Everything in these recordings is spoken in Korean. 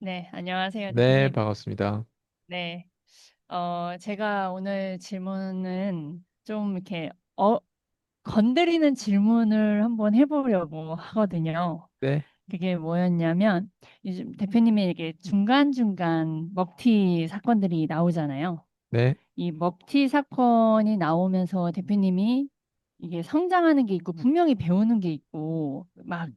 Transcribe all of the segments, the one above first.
네, 안녕하세요, 네, 대표님. 반갑습니다. 네, 제가 오늘 질문은 좀 이렇게, 건드리는 질문을 한번 해보려고 하거든요. 네, 그게 뭐였냐면, 요즘 대표님이 이게 중간중간 먹튀 사건들이 나오잖아요. 네. 이 먹튀 사건이 나오면서 대표님이 이게 성장하는 게 있고, 분명히 배우는 게 있고, 막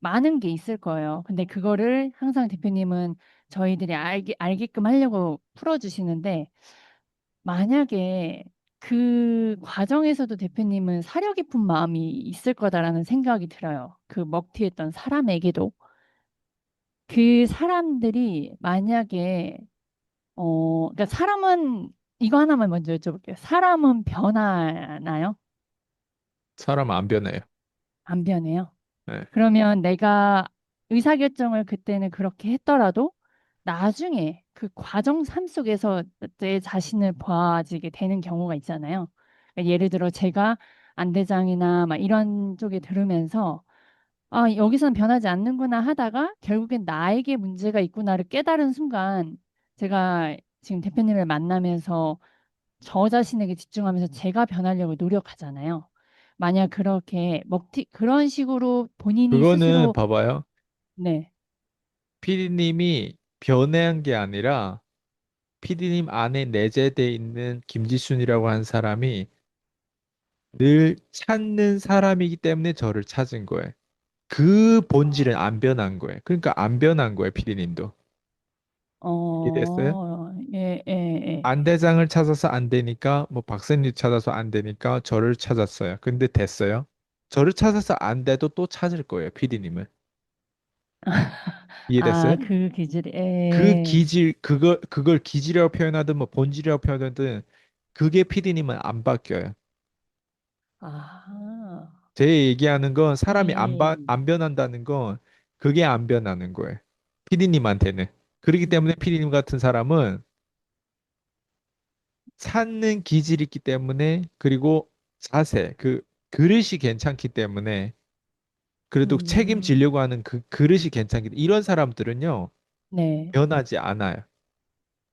많은 게 있을 거예요. 근데 그거를 항상 대표님은 저희들이 알게끔 하려고 풀어주시는데, 만약에 그 과정에서도 대표님은 사려 깊은 마음이 있을 거다라는 생각이 들어요. 그 먹튀했던 사람에게도. 그 사람들이 만약에, 그러니까 사람은, 이거 하나만 먼저 여쭤볼게요. 사람은 변하나요? 사람 안 변해요. 안 변해요? 네. 그러면 내가 의사결정을 그때는 그렇게 했더라도 나중에 그 과정 삶 속에서 내 자신을 봐지게 되는 경우가 있잖아요. 그러니까 예를 들어 제가 안대장이나 막 이런 쪽에 들으면서 아, 여기서는 변하지 않는구나 하다가 결국엔 나에게 문제가 있구나를 깨달은 순간 제가 지금 대표님을 만나면서 저 자신에게 집중하면서 제가 변하려고 노력하잖아요. 만약 그렇게 그런 식으로 본인이 그거는 스스로, 봐봐요. 네, 피디님이 변한 게 아니라 피디님 안에 내재돼 있는 김지순이라고 하는 사람이 늘 찾는 사람이기 때문에 저를 찾은 거예요. 그 본질은 안 변한 거예요. 그러니까 안 변한 거예요, 피디님도. 이해됐어요? 예, 예, 예. 안대장을 찾아서 안 되니까 뭐 박사님 찾아서 안 되니까 저를 찾았어요. 근데 됐어요. 저를 찾아서 안 돼도 또 찾을 거예요, 피디님은. 아, 이해됐어요? 그 기질이, 그 예. 기질, 그걸 기질이라고 표현하든 뭐 본질이라고 표현하든 그게 피디님은 안 바뀌어요. 아, 제 얘기하는 건 사람이 예. 안 변한다는 건 그게 안 변하는 거예요. 피디님한테는. 그렇기 때문에 음, 피디님 같은 사람은 찾는 기질이 있기 때문에 그리고 자세, 그 그릇이 괜찮기 때문에 그래도 음, 책임지려고 하는 그 그릇이 괜찮기 때문에 이런 사람들은요, 네. 변하지 않아요.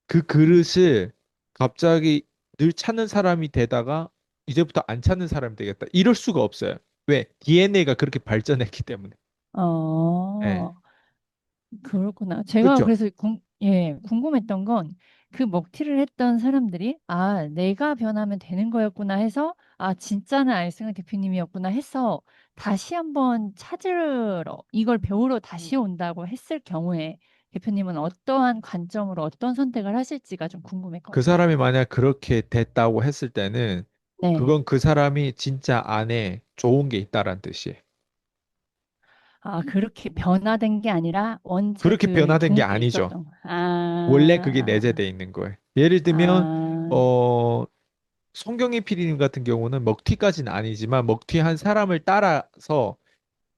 그 음, 그릇을 갑자기 늘 찾는 사람이 되다가 이제부터 안 찾는 사람이 되겠다. 이럴 수가 없어요. 왜? DNA가 그렇게 발전했기 때문에. 예. 어, 그렇구나. 제가 그렇죠. 그래서 예, 궁금했던 건 그 먹튀를 했던 사람들이 아, 내가 변하면 되는 거였구나 해서 아, 진짜는 알승은 대표님이었구나 해서 다시 한번 찾으러 이걸 배우러 다시 온다고 했을 경우에 대표님은 어떠한 관점으로 어떤 선택을 하실지가 좀 그 궁금했거든요. 사람이 만약 그렇게 됐다고 했을 때는 네. 그건 그 사람이 진짜 안에 좋은 게 있다란 뜻이에요. 아, 그렇게 변화된 게 아니라 원체 그렇게 그 변화된 게 좋은 게 아니죠. 있었던 거. 원래 그게 아, 내재돼 있는 거예요. 예를 들면 아, 어 송경희 PD님 같은 경우는 먹튀까지는 아니지만 먹튀한 사람을 따라서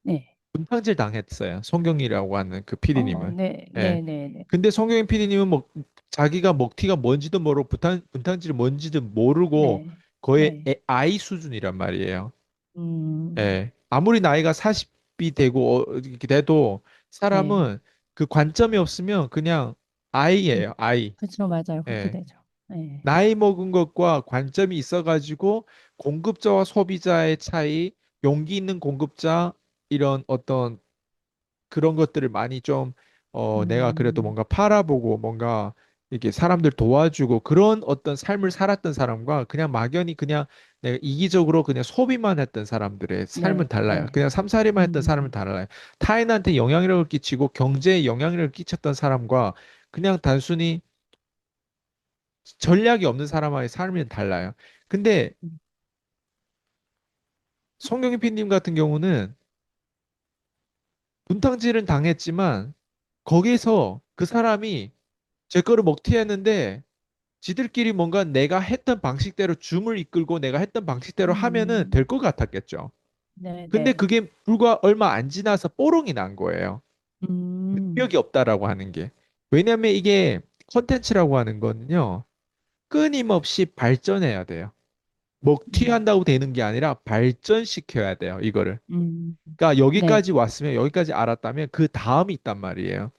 네. 분탕질 당했어요. 송경이라고 하는 그 PD님을. 네, 예. 네, 네, 네. 근데 송경희 PD님은 뭐 자기가 먹튀가 뭔지도 모르고 분탕질이 뭔지도 모르고 네, 거의 네. 아이 수준이란 말이에요. 음, 예. 아무리 나이가 40이 되고 이렇게 돼도 네. 사람은 그 관점이 없으면 그냥 아이예요. 아이. 그렇죠, 맞아요. 그렇게 예. 되죠. 네. 나이 먹은 것과 관점이 있어가지고 공급자와 소비자의 차이, 용기 있는 공급자 이런 어떤 그런 것들을 많이 좀 내가 그래도 음, 뭔가 팔아보고 뭔가 이렇게 사람들 도와주고 그런 어떤 삶을 살았던 사람과 그냥 막연히 그냥 내가 이기적으로 그냥 소비만 했던 사람들의 삶은 네, 달라요. 네. 그냥 삼사리만 했던 사람은 음, 달라요. 타인한테 영향력을 끼치고 경제에 영향력을 끼쳤던 사람과 그냥 단순히 전략이 없는 사람과의 삶은 달라요. 근데 음, 송영희 PD님 같은 경우는 분탕질은 당했지만 거기서 그 사람이 제 거를 먹튀했는데 지들끼리 뭔가 내가 했던 방식대로 줌을 이끌고 내가 했던 방식대로 하면은 될 음, 것 같았겠죠. 네, 근데 네. 그게 불과 얼마 안 지나서 뽀롱이 난 거예요. 음, 능력이 없다라고 하는 게. 왜냐하면 이게 컨텐츠라고 하는 거는요. 끊임없이 발전해야 돼요. 음, 먹튀한다고 되는 게 아니라 발전시켜야 돼요. 이거를. 음, 그러니까 네. 여기까지 왔으면 여기까지 알았다면 그 다음이 있단 말이에요.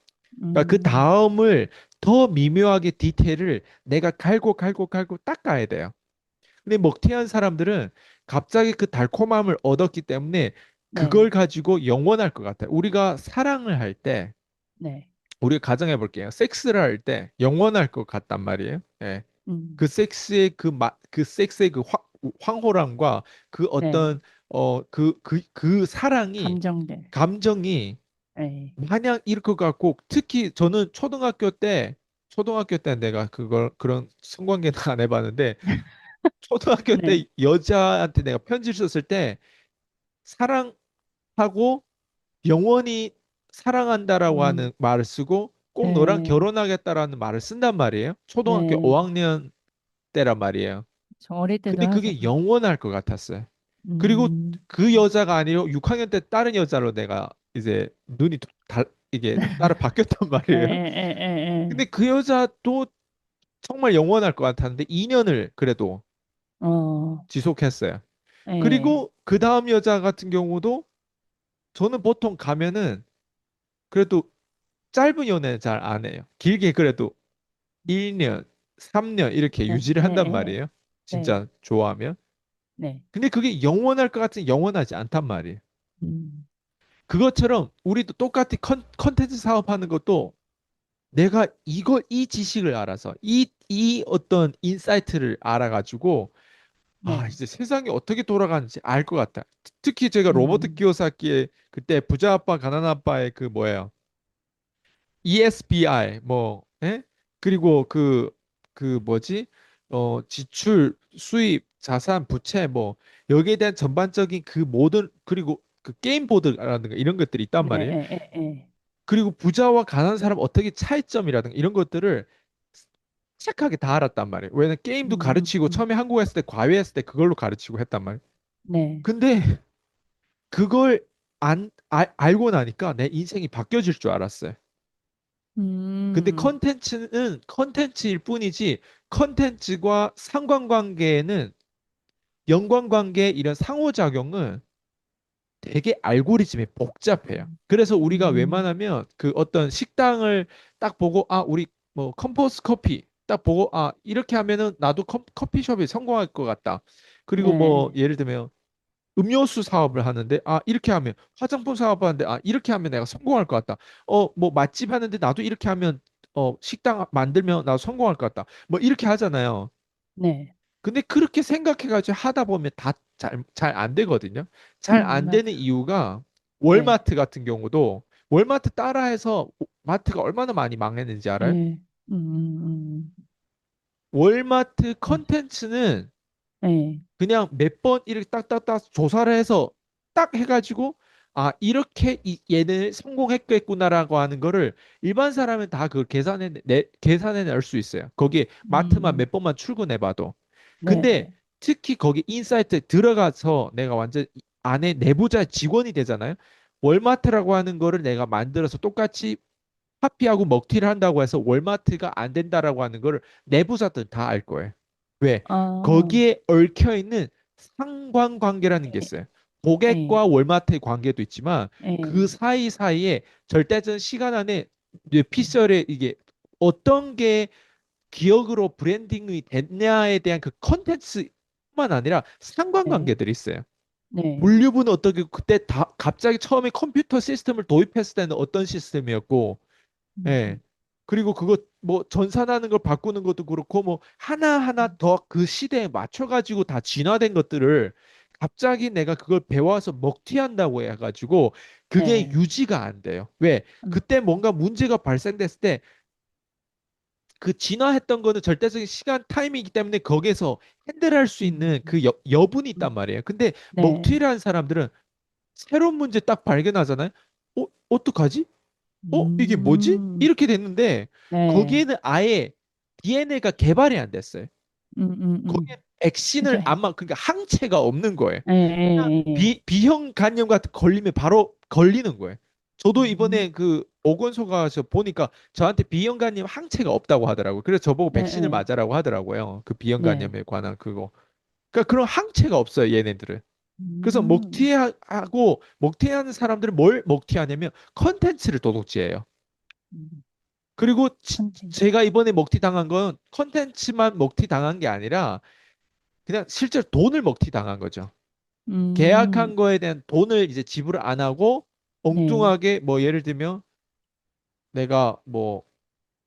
그러니까 그 음, 다음을 더 미묘하게 디테일을 내가 갈고 닦아야 돼요. 근데 먹튀한 사람들은 갑자기 그 달콤함을 얻었기 때문에 그걸 네, 가지고 영원할 것 같아요. 우리가 사랑을 할 때, 네, 우리가 가정해 볼게요. 섹스를 할 때 영원할 것 같단 말이에요. 예. 음, 그 섹스의 그 섹스의 그 황홀함과 그 네, 어떤 그 사랑이 감정들, 감정이 네, 마냥 이럴 것 같고 특히 저는 초등학교 때 내가 그걸 그런 성관계는 안 해봤는데 초등학교 네, 때 여자한테 내가 편지를 썼을 때 사랑하고 영원히 사랑한다라고 음, 하는 말을 쓰고 꼭 너랑 네, 결혼하겠다라는 말을 쓴단 말이에요. 초등학교 네, 5학년 때란 말이에요. 저 어릴 때도 근데 하죠. 그게 영원할 것 같았어요. 그리고 음, 그 여자가 아니고 6학년 때 다른 여자로 내가 이제 눈이 이게 따라 바뀌었단 에, 말이에요. 에, 에, 근데 그 여자도 정말 영원할 것 같았는데 2년을 그래도 에, 지속했어요. 에, 그리고 그 다음 여자 같은 경우도 저는 보통 가면은 그래도 짧은 연애는 잘 안 해요. 길게 그래도 1년, 3년 이렇게 에, 유지를 에, 한단 에, 말이에요. 네, 진짜 좋아하면. 네, 근데 그게 영원할 것 같은 영원하지 않단 말이에요. 음, 그것처럼 우리도 똑같이 컨텐츠 사업하는 것도 내가 이 지식을 알아서 이 어떤 인사이트를 알아가지고 아, 네, 이제 세상이 어떻게 돌아가는지 알 것 같다. 특히 제가 로버트 음, 키요사키의 그때 부자 아빠 가난 아빠의 그 뭐예요? ESBI 뭐 예? 그리고 그 뭐지? 지출, 수입, 자산, 부채 뭐 여기에 대한 전반적인 그 모든 그리고 그 게임 보드라든가 이런 것들이 있단 네, 말이에요. 에, 그리고 부자와 가난한 사람 어떻게 차이점이라든가 이런 것들을 착하게 다 알았단 말이에요. 왜냐면 게임도 가르치고 음, 처음에 한국 했을 때 과외했을 때 그걸로 가르치고 했단 말이에요. 네, 근데 그걸 알고 나니까 내 인생이 바뀌어질 줄 알았어요. 근데 음, 컨텐츠는 컨텐츠일 뿐이지 컨텐츠와 상관관계에는 연관관계 이런 상호작용은 되게 알고리즘이 복잡해요. 그래서 우리가 음, 웬만하면 그 어떤 식당을 딱 보고 아 우리 뭐 컴포스 커피 딱 보고 아 이렇게 하면은 나도 커피숍에 성공할 것 같다. 그리고 뭐 네, 예를 들면 음료수 사업을 하는데 아 이렇게 하면 화장품 사업을 하는데 아 이렇게 하면 내가 성공할 것 같다. 뭐 맛집 하는데 나도 이렇게 하면 식당 만들면 나도 성공할 것 같다. 뭐 이렇게 하잖아요. 네, 근데 그렇게 생각해가지고 하다 보면 다 잘 안 되거든요. 잘 안 되는 맞아, 이유가 네, 월마트 같은 경우도 월마트 따라해서 마트가 얼마나 많이 망했는지 알아요? 네, 월마트 맞아, 컨텐츠는 네, 그냥 몇 번 이렇게 딱딱딱 조사를 해서 딱 해가지고 아 이렇게 얘는 성공했겠구나라고 하는 거를 일반 사람은 다 그 계산해낼 수 있어요. 거기에 마트만 음, 몇 번만 출근해봐도. 네, 근데 네, 특히 거기 인사이트 들어가서 내가 완전 안에 내부자 직원이 되잖아요. 월마트라고 하는 거를 내가 만들어서 똑같이 카피하고 먹튀를 한다고 해서 월마트가 안 된다라고 하는 거를 내부자들 다 알 거예요. 왜? 아, 거기에 얽혀 있는 상관관계라는 게 네, 있어요. 네, 고객과 월마트의 관계도 있지만 그 네, 사이사이에 절대적인 시간 안에 뇌피셜에 이게 어떤 게 기억으로 브랜딩이 됐냐에 대한 그 컨텐츠뿐만 아니라 네, 상관관계들이 있어요. 네, 물류부는 어떻게 그때 다 갑자기 처음에 컴퓨터 시스템을 도입했을 때는 어떤 시스템이었고 예. 음, 그리고 그거 뭐 전산하는 걸 바꾸는 것도 그렇고 뭐 하나하나 더 그 시대에 맞춰가지고 다 진화된 것들을 갑자기 내가 그걸 배워서 먹튀한다고 해가지고 그게 네, 유지가 안 돼요. 왜? 음, 그때 뭔가 문제가 발생됐을 때 그 진화했던 거는 절대적인 시간 타임이기 때문에 거기에서 핸들할 수 있는 음, 그 여분이 있단 음, 말이에요. 근데 네, 먹튀를 한 사람들은 새로운 문제 딱 발견하잖아요. 어떡하지? 이게 뭐지? 음, 이렇게 됐는데 네, 거기에는 아예 DNA가 개발이 안 됐어요. 거기에 그죠, 백신을 아마 그러니까 항체가 없는 거예요. 예, 그냥 예, 예, B형 간염 같은 거 걸리면 바로 걸리는 거예요. 저도 이번에 음, 그 보건소 가서 보니까 저한테 B형 간염 항체가 없다고 하더라고요. 그래서 저보고 예, 백신을 예, 맞으라고 하더라고요. 그 B형 네, 간염에 관한 그거. 그러니까 그런 항체가 없어요, 얘네들은. 그래서 음, 먹튀하고 먹튀하는 사람들은 뭘 먹튀하냐면 컨텐츠를 도둑질해요. 그리고 컨텐츠. 제가 이번에 먹튀 당한 건 컨텐츠만 먹튀 당한 게 아니라 그냥 실제로 돈을 먹튀 당한 거죠. 음, 계약한 거에 대한 돈을 이제 지불을 안 하고 네, 엉뚱하게 뭐 예를 들면 내가 뭐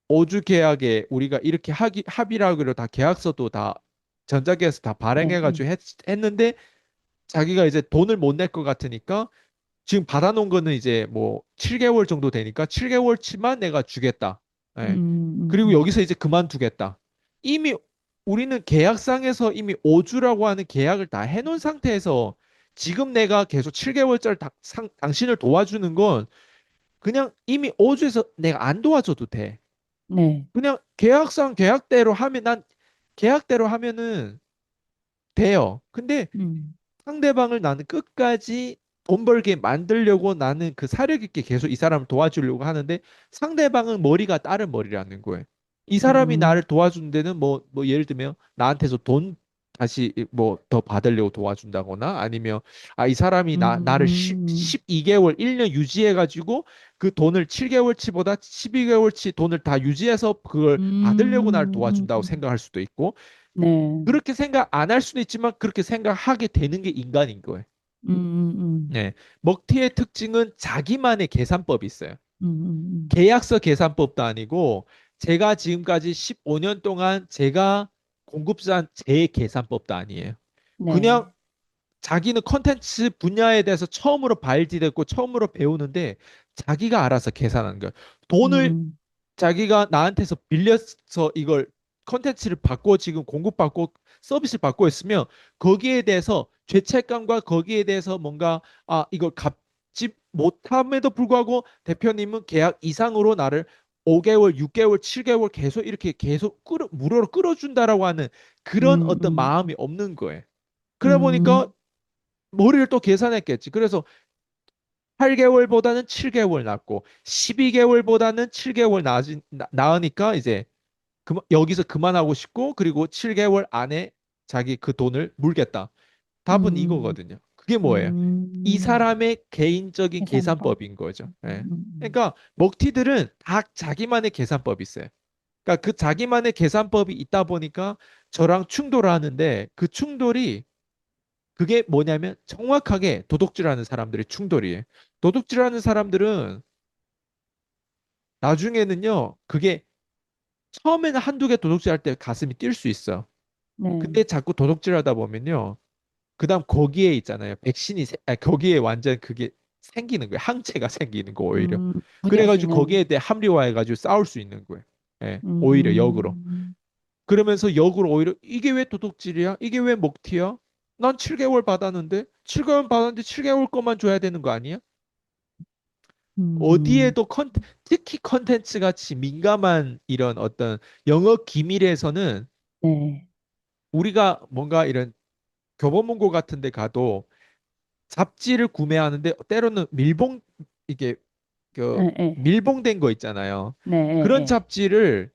5주 계약에 우리가 이렇게 합의를 하기로 다 계약서도 다 전자계약서 다 네, 네. 발행해가지고 했는데 자기가 이제 돈을 못 낼 것 같으니까 지금 받아놓은 거는 이제 뭐 7개월 정도 되니까 7개월치만 내가 주겠다. 예. 그리고 여기서 이제 그만두겠다. 이미 우리는 계약상에서 이미 5주라고 하는 계약을 다 해놓은 상태에서 지금 내가 계속 7개월짜리 당신을 도와주는 건 그냥 이미 5주에서 내가 안 도와줘도 돼. 네, 그냥 계약상 계약대로 하면 난 계약대로 하면은 돼요. 근데 음, 상대방을 나는 끝까지 돈 벌게 만들려고 나는 그 사력 있게 계속 이 사람을 도와주려고 하는데 상대방은 머리가 다른 머리라는 거예요. 이 사람이 음, 나를 도와준 데는 뭐 예를 들면 나한테서 돈 다시 뭐 더 받으려고 도와준다거나 아니면 이 사람이 나를 음, 12개월, 1년 유지해가지고 그 돈을 7개월치보다 12개월치 돈을 다 유지해서 그걸 받으려고 나를 도와준다고 음, 생각할 수도 있고 네, 그렇게 생각 안 할 수도 있지만 그렇게 생각하게 되는 게 인간인 거예요. 네. 먹튀의 특징은 자기만의 계산법이 있어요. 계약서 계산법도 아니고 제가 지금까지 15년 동안 제가 공급한 제 계산법도 아니에요. 네, 그냥 자기는 컨텐츠 분야에 대해서 처음으로 발디뎠고 처음으로 배우는데 자기가 알아서 계산하는 거예요. 돈을 음, 자기가 나한테서 빌려서 이걸 컨텐츠를 받고 지금 공급받고 서비스를 받고 있으면 거기에 대해서 죄책감과 거기에 대해서 뭔가 이걸 갚지 못함에도 불구하고 대표님은 계약 이상으로 나를 5개월, 6개월, 7개월 계속 이렇게 계속 무료로 끌어준다라고 하는 그런 음, 어떤 음, 마음이 없는 거예요. 그러다 보니까 음, 머리를 또 계산했겠지. 그래서 8개월보다는 7개월 낫고 12개월보다는 7개월 나으니까 이제 여기서 그만하고 싶고 그리고 7개월 안에 자기 그 돈을 물겠다. 답은 음, 이거거든요. 그게 뭐예요? 이 음, 사람의 개인적인 계산법. 계산법인 거죠. 예. 음, 그러니까 먹튀들은 다 자기만의 계산법이 있어요. 그러니까 그 자기만의 계산법이 있다 보니까 저랑 충돌하는데 그 충돌이 그게 뭐냐면 정확하게 도둑질하는 사람들의 충돌이에요. 도둑질하는 사람들은 나중에는요, 그게 처음에는 한두 개 도둑질할 때 가슴이 뛸 수 있어. 네, 근데 자꾸 도둑질하다 보면요, 그다음 거기에 있잖아요. 거기에 완전 그게 생기는 거예요. 항체가 생기는 거 오히려. 그래가지고 무뎌지는, 거기에 대해 합리화해가지고 싸울 수 있는 거예요. 예, 오히려 역으로. 음, 그러면서 역으로 오히려 이게 왜 도둑질이야? 이게 왜 먹튀야? 난 7개월 받았는데 7개월 거만 줘야 되는 거 아니야? 음, 어디에도 특히 컨텐츠 같이 민감한 이런 어떤 영업 기밀에서는 네, 우리가 뭔가 이런 교보문고 같은 데 가도 잡지를 구매하는데 때로는 이게 그 예, 예, 밀봉된 거 있잖아요. 네, 그런 예, 잡지를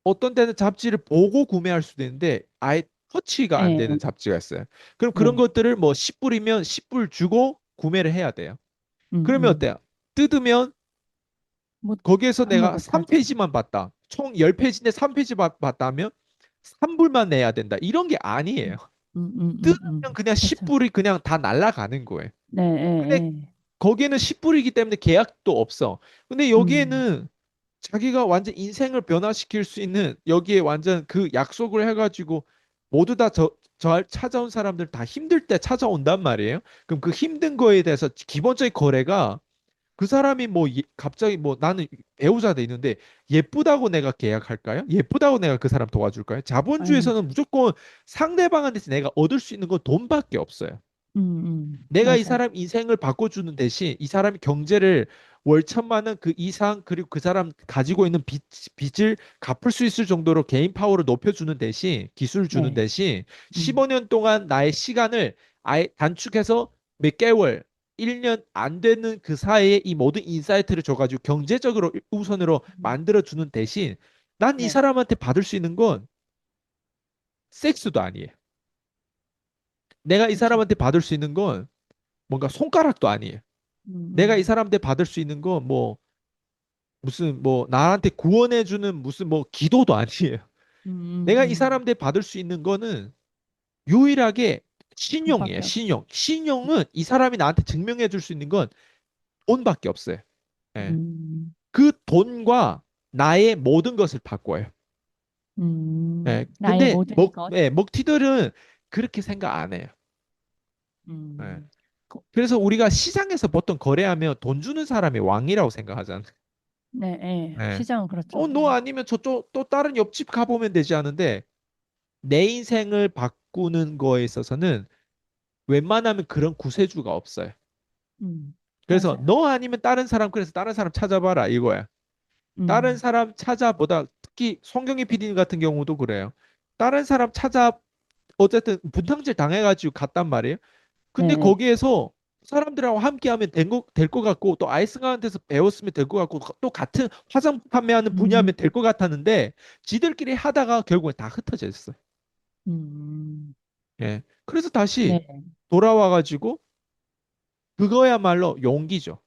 어떤 때는 잡지를 보고 구매할 수도 있는데 아예 터치가 안 예, 되는 예, 잡지가 있어요. 그럼 그런 네, 것들을 뭐 10불이면 10불 주고 구매를 해야 돼요. 그러면 음. 어때요? 뜯으면 뭐 거기에서 내가 아무것도 하지. 3페이지만 봤다. 총 10페이지인데 3페이지 봤다면 3불만 내야 된다. 이런 게 아니에요. 뜯으면 그냥 그렇죠. 10불이 그냥 다 날아가는 거예요. 네, 근데 예, 예. 거기에는 10불이기 때문에 계약도 없어. 근데 음, 여기에는 자기가 완전 인생을 변화시킬 수 있는 여기에 완전 그 약속을 해가지고 모두 다 저 찾아온 사람들 다 힘들 때 찾아온단 말이에요. 그럼 그 힘든 거에 대해서 기본적인 거래가 그 사람이 뭐 갑자기 뭐 나는 배우자 돼 있는데 예쁘다고 내가 계약할까요? 예쁘다고 내가 그 사람 도와줄까요? 아니죠. 자본주의에서는 무조건 상대방한테서 내가 얻을 수 있는 건 돈밖에 없어요. 내가 이 맞아요. 사람 인생을 바꿔주는 대신 이 사람이 경제를 월 1,000만 원 그 이상 그리고 그 사람 가지고 있는 빚을 갚을 수 있을 정도로 개인 파워를 높여주는 대신 기술을 주는 네, 대신 음, 15년 동안 나의 시간을 아예 단축해서 몇 개월 1년 안 되는 그 사이에 이 모든 인사이트를 줘가지고 경제적으로 우선으로 음, 만들어주는 대신 난 이 네, 사람한테 받을 수 있는 건 섹스도 아니에요. 내가 이 그렇죠. 사람한테 받을 수 있는 건 뭔가 손가락도 아니에요. 음, 내가 이 음, 사람한테 받을 수 있는 건 뭐 무슨 뭐 나한테 구원해주는 무슨 뭐 기도도 아니에요. 음, 내가 이 음. 사람들 받을 수 있는 거는 유일하게 신용이에요. 그거밖에 없어. 신용. 신용은 이 사람이 나한테 증명해 줄 수 있는 건 돈밖에 없어요. 예. 음, 그 돈과 나의 모든 것을 바꿔요. 예. 나의 근데 모든 것. 먹튀들은 그렇게 생각 안 해요. 예. 음, 그래서 우리가 시장에서 보통 거래하면 돈 주는 사람이 왕이라고 생각하잖아요. 네, 예. 예. 시장은 그렇죠. 너 네. 아니면 저쪽 또 다른 옆집 가보면 되지 않은데 내 인생을 바꾸는 거에 있어서는 웬만하면 그런 구세주가 없어요. 그래서 맞아요. 너 아니면 다른 사람 그래서 다른 사람 찾아봐라 이거야. 다른 음, 사람 찾아보다 특히 송경희 PD님 같은 경우도 그래요. 다른 사람 찾아 어쨌든 분탕질 당해가지고 갔단 말이에요. 근데 네. 거기에서 사람들하고 함께하면 될것 같고 또 아이스가한테서 배웠으면 될 것 같고 또 같은 화장품 판매하는 음, 분야면 될 것 같았는데 지들끼리 하다가 결국에 다 흩어져 있어요. 음, 예. 그래서 다시 네. 돌아와가지고 그거야말로 용기죠.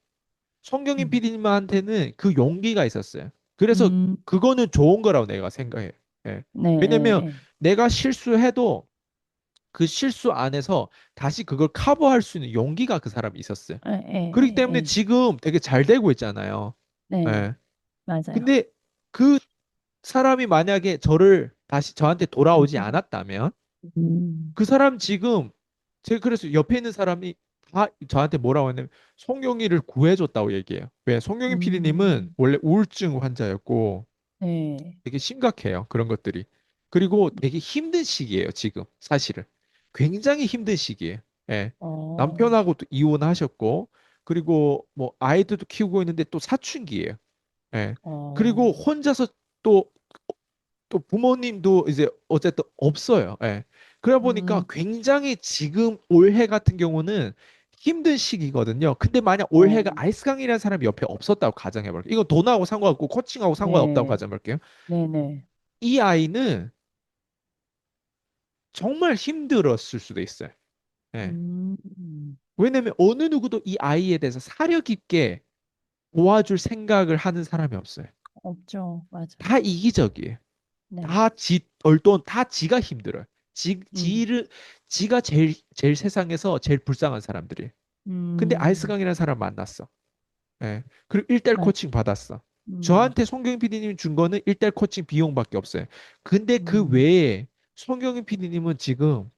송경인 음, PD님한테는 그 용기가 있었어요. 그래서 음, 그거는 좋은 거라고 내가 생각해. 예. 네, 왜냐면 예, 내가 실수해도 그 실수 안에서 다시 그걸 커버할 수 있는 용기가 그 사람이 있었어요. 예, 예, 그렇기 예, 때문에 예. 지금 되게 잘 되고 있잖아요. 네, 예. 맞아요. 근데 그 사람이 만약에 다시 저한테 돌아오지 음, 않았다면 음, 그 사람 지금 제가 그래서 옆에 있는 사람이 다 저한테 뭐라고 했냐면 송영이를 구해줬다고 얘기해요. 왜? 송영희 PD님은 음, 원래 우울증 환자였고 네. 되게 심각해요. 그런 것들이. 그리고 되게 힘든 시기예요. 지금 사실은. 굉장히 힘든 시기예요. 예. 어, 남편하고 또 이혼하셨고 그리고 뭐 아이들도 키우고 있는데 또 사춘기예요. 예. 그리고 어, 혼자서 또 또 부모님도 이제 어쨌든 없어요. 예. 그러다 보니까 음, 굉장히 지금 올해 같은 경우는 힘든 시기거든요. 근데 만약 올해가 어, 아이스강이라는 사람이 옆에 없었다고 가정해볼게요. 이건 돈하고 상관없고 코칭하고 상관없다고 네, 가정해볼게요. 네, 네. 이 아이는 정말 힘들었을 수도 있어요. 예. 음, 왜냐면 어느 누구도 이 아이에 대해서 사려 깊게 도와줄 생각을 하는 사람이 없어요. 없죠. 맞아요. 다 이기적이에요. 네. 다 얼돈 다 지가 힘들어요. 음, 지가 제일 세상에서 제일 불쌍한 사람들이에요. 근데 음, 아이스강이라는 사람 만났어. 예. 그리고 1대1 맞, 코칭 받았어. 음, 저한테 송경인 PD님이 준 거는 1대1 코칭 비용밖에 없어요. 근데 그 음, 외에 송경인 PD님은 지금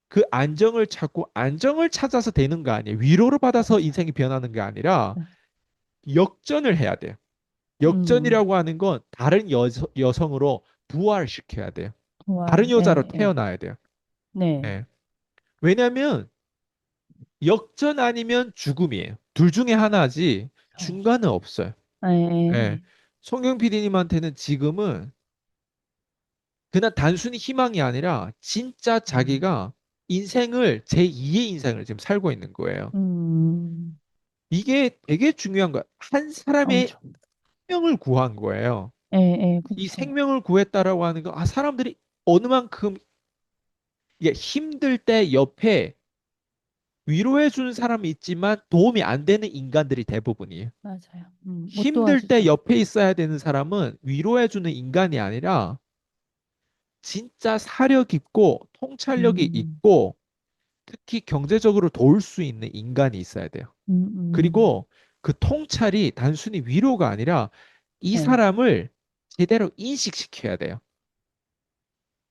그 안정을 찾고 안정을 찾아서 되는 거 아니에요. 위로를 받아서 맞아요. 인생이 변하는 게 아니라 네. 역전을 해야 돼요. 음, 역전이라고 하는 건 다른 여성으로 부활시켜야 돼요. 다른 부활, 여자로 예, 예. 태어나야 돼요. 네. 예. 왜냐하면 역전 아니면 죽음이에요. 둘 중에 하나지 어, 중간은 없어요. 예, 예, 예. 예. 송경 PD님한테는 지금은 그냥 단순히 희망이 아니라 진짜 음, 자기가 인생을 제2의 인생을 지금 살고 있는 거예요. 음, 이게 되게 중요한 거야. 한 사람의 엄청. 생명을 구한 거예요. 예, 예, 이 그쵸. 생명을 구했다라고 하는 거, 사람들이 어느 만큼 이게 힘들 때 옆에 위로해 주는 사람이 있지만 도움이 안 되는 인간들이 대부분이에요. 맞아요. 못 힘들 때 도와주죠. 옆에 있어야 되는 사람은 위로해 주는 인간이 아니라 진짜 사려 깊고 통찰력이 음, 있고 특히 경제적으로 도울 수 있는 인간이 있어야 돼요. 음, 음, 그리고 그 통찰이 단순히 위로가 아니라 이 네. 사람을 제대로 인식시켜야 돼요.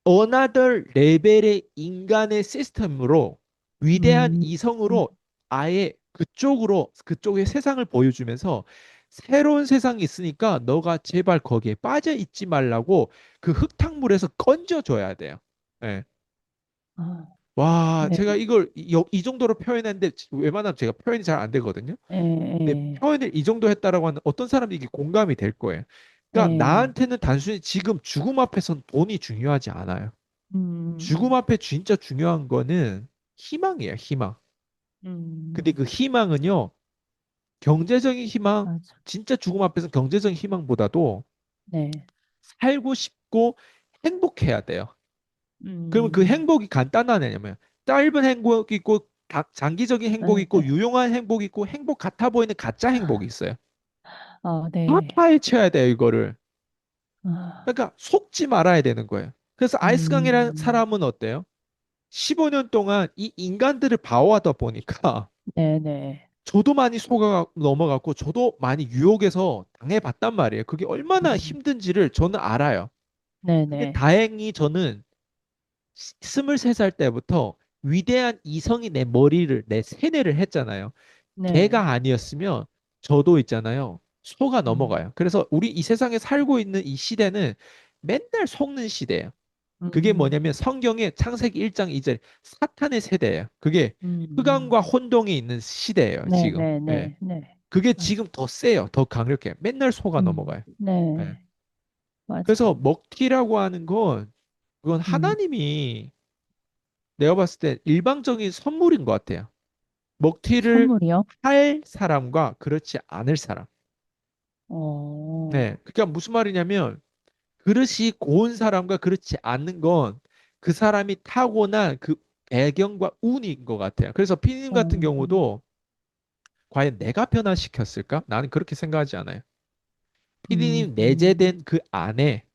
어나더 레벨의 인간의 시스템으로 위대한 음, 이성으로 아예 그쪽의 세상을 보여주면서 새로운 세상이 있으니까 너가 제발 거기에 빠져 있지 말라고 그 흙탕물에서 건져줘야 돼요. 예. 아, 와, 네. 제가 이걸 이 정도로 표현했는데 웬만하면 제가 표현이 잘 안 되거든요. 예, 근데 예, 표현을 이 정도 했다라고 하는 어떤 사람이 이게 공감이 될 거예요. 그러니까 예. 나한테는 단순히 지금 죽음 앞에선 돈이 중요하지 않아요. 죽음 음, 앞에 진짜 중요한 거는 희망이에요, 희망. 근데 음, 그 희망은요, 경제적인 희망, 맞아. 진짜 죽음 앞에서 경제적인 희망보다도 네. 살고 싶고 행복해야 돼요. 그러면 그 음, 행복이 간단하냐면, 짧은 행복이 있고, 장기적인 행복이 예, 있고, 예. 유용한 행복이 있고, 행복 같아 보이는 가짜 행복이 있어요. 네. 다 파헤쳐야 돼요, 이거를. 아, 그러니까 속지 말아야 되는 거예요. 그래서 아이스강이라는 음, 사람은 어때요? 15년 동안 이 인간들을 봐와다 보니까 네네. 저도 많이 속아 넘어갔고 저도 많이 유혹해서 당해봤단 말이에요. 그게 얼마나 음, 힘든지를 저는 알아요. 근데 네네. 다행히 저는 23살 때부터 위대한 이성이 내 머리를, 내 세뇌를 했잖아요. 걔가 네. 아니었으면 저도 있잖아요. 속아 음, 넘어가요. 그래서 우리 이 세상에 살고 있는 이 시대는 맨날 속는 시대예요. 그게 음, 뭐냐면 성경의 창세기 1장 2절 사탄의 세대예요. 그게 음, 흑암과 혼동이 있는 시대예요, 지금. 예. 네네네. 네. 그게 맞아. 지금 더 세요. 더 강력해요. 맨날 속아 넘어가요. 예. 네. 그래서 맞아. 먹튀라고 하는 건 그건 음, 하나님이 내가 봤을 때 일방적인 선물인 것 같아요. 먹튀를 선물이요? 할 사람과 그렇지 않을 사람. 어, 네. 그러니까 무슨 말이냐면 그릇이 고운 사람과 그렇지 않는 건 그 사람이 타고난 그 배경과 운인 것 같아요. 그래서 피디님 같은 어, 경우도 과연 내가 변화시켰을까? 나는 그렇게 생각하지 않아요. 음, 피디님 음, 내재된 그 안에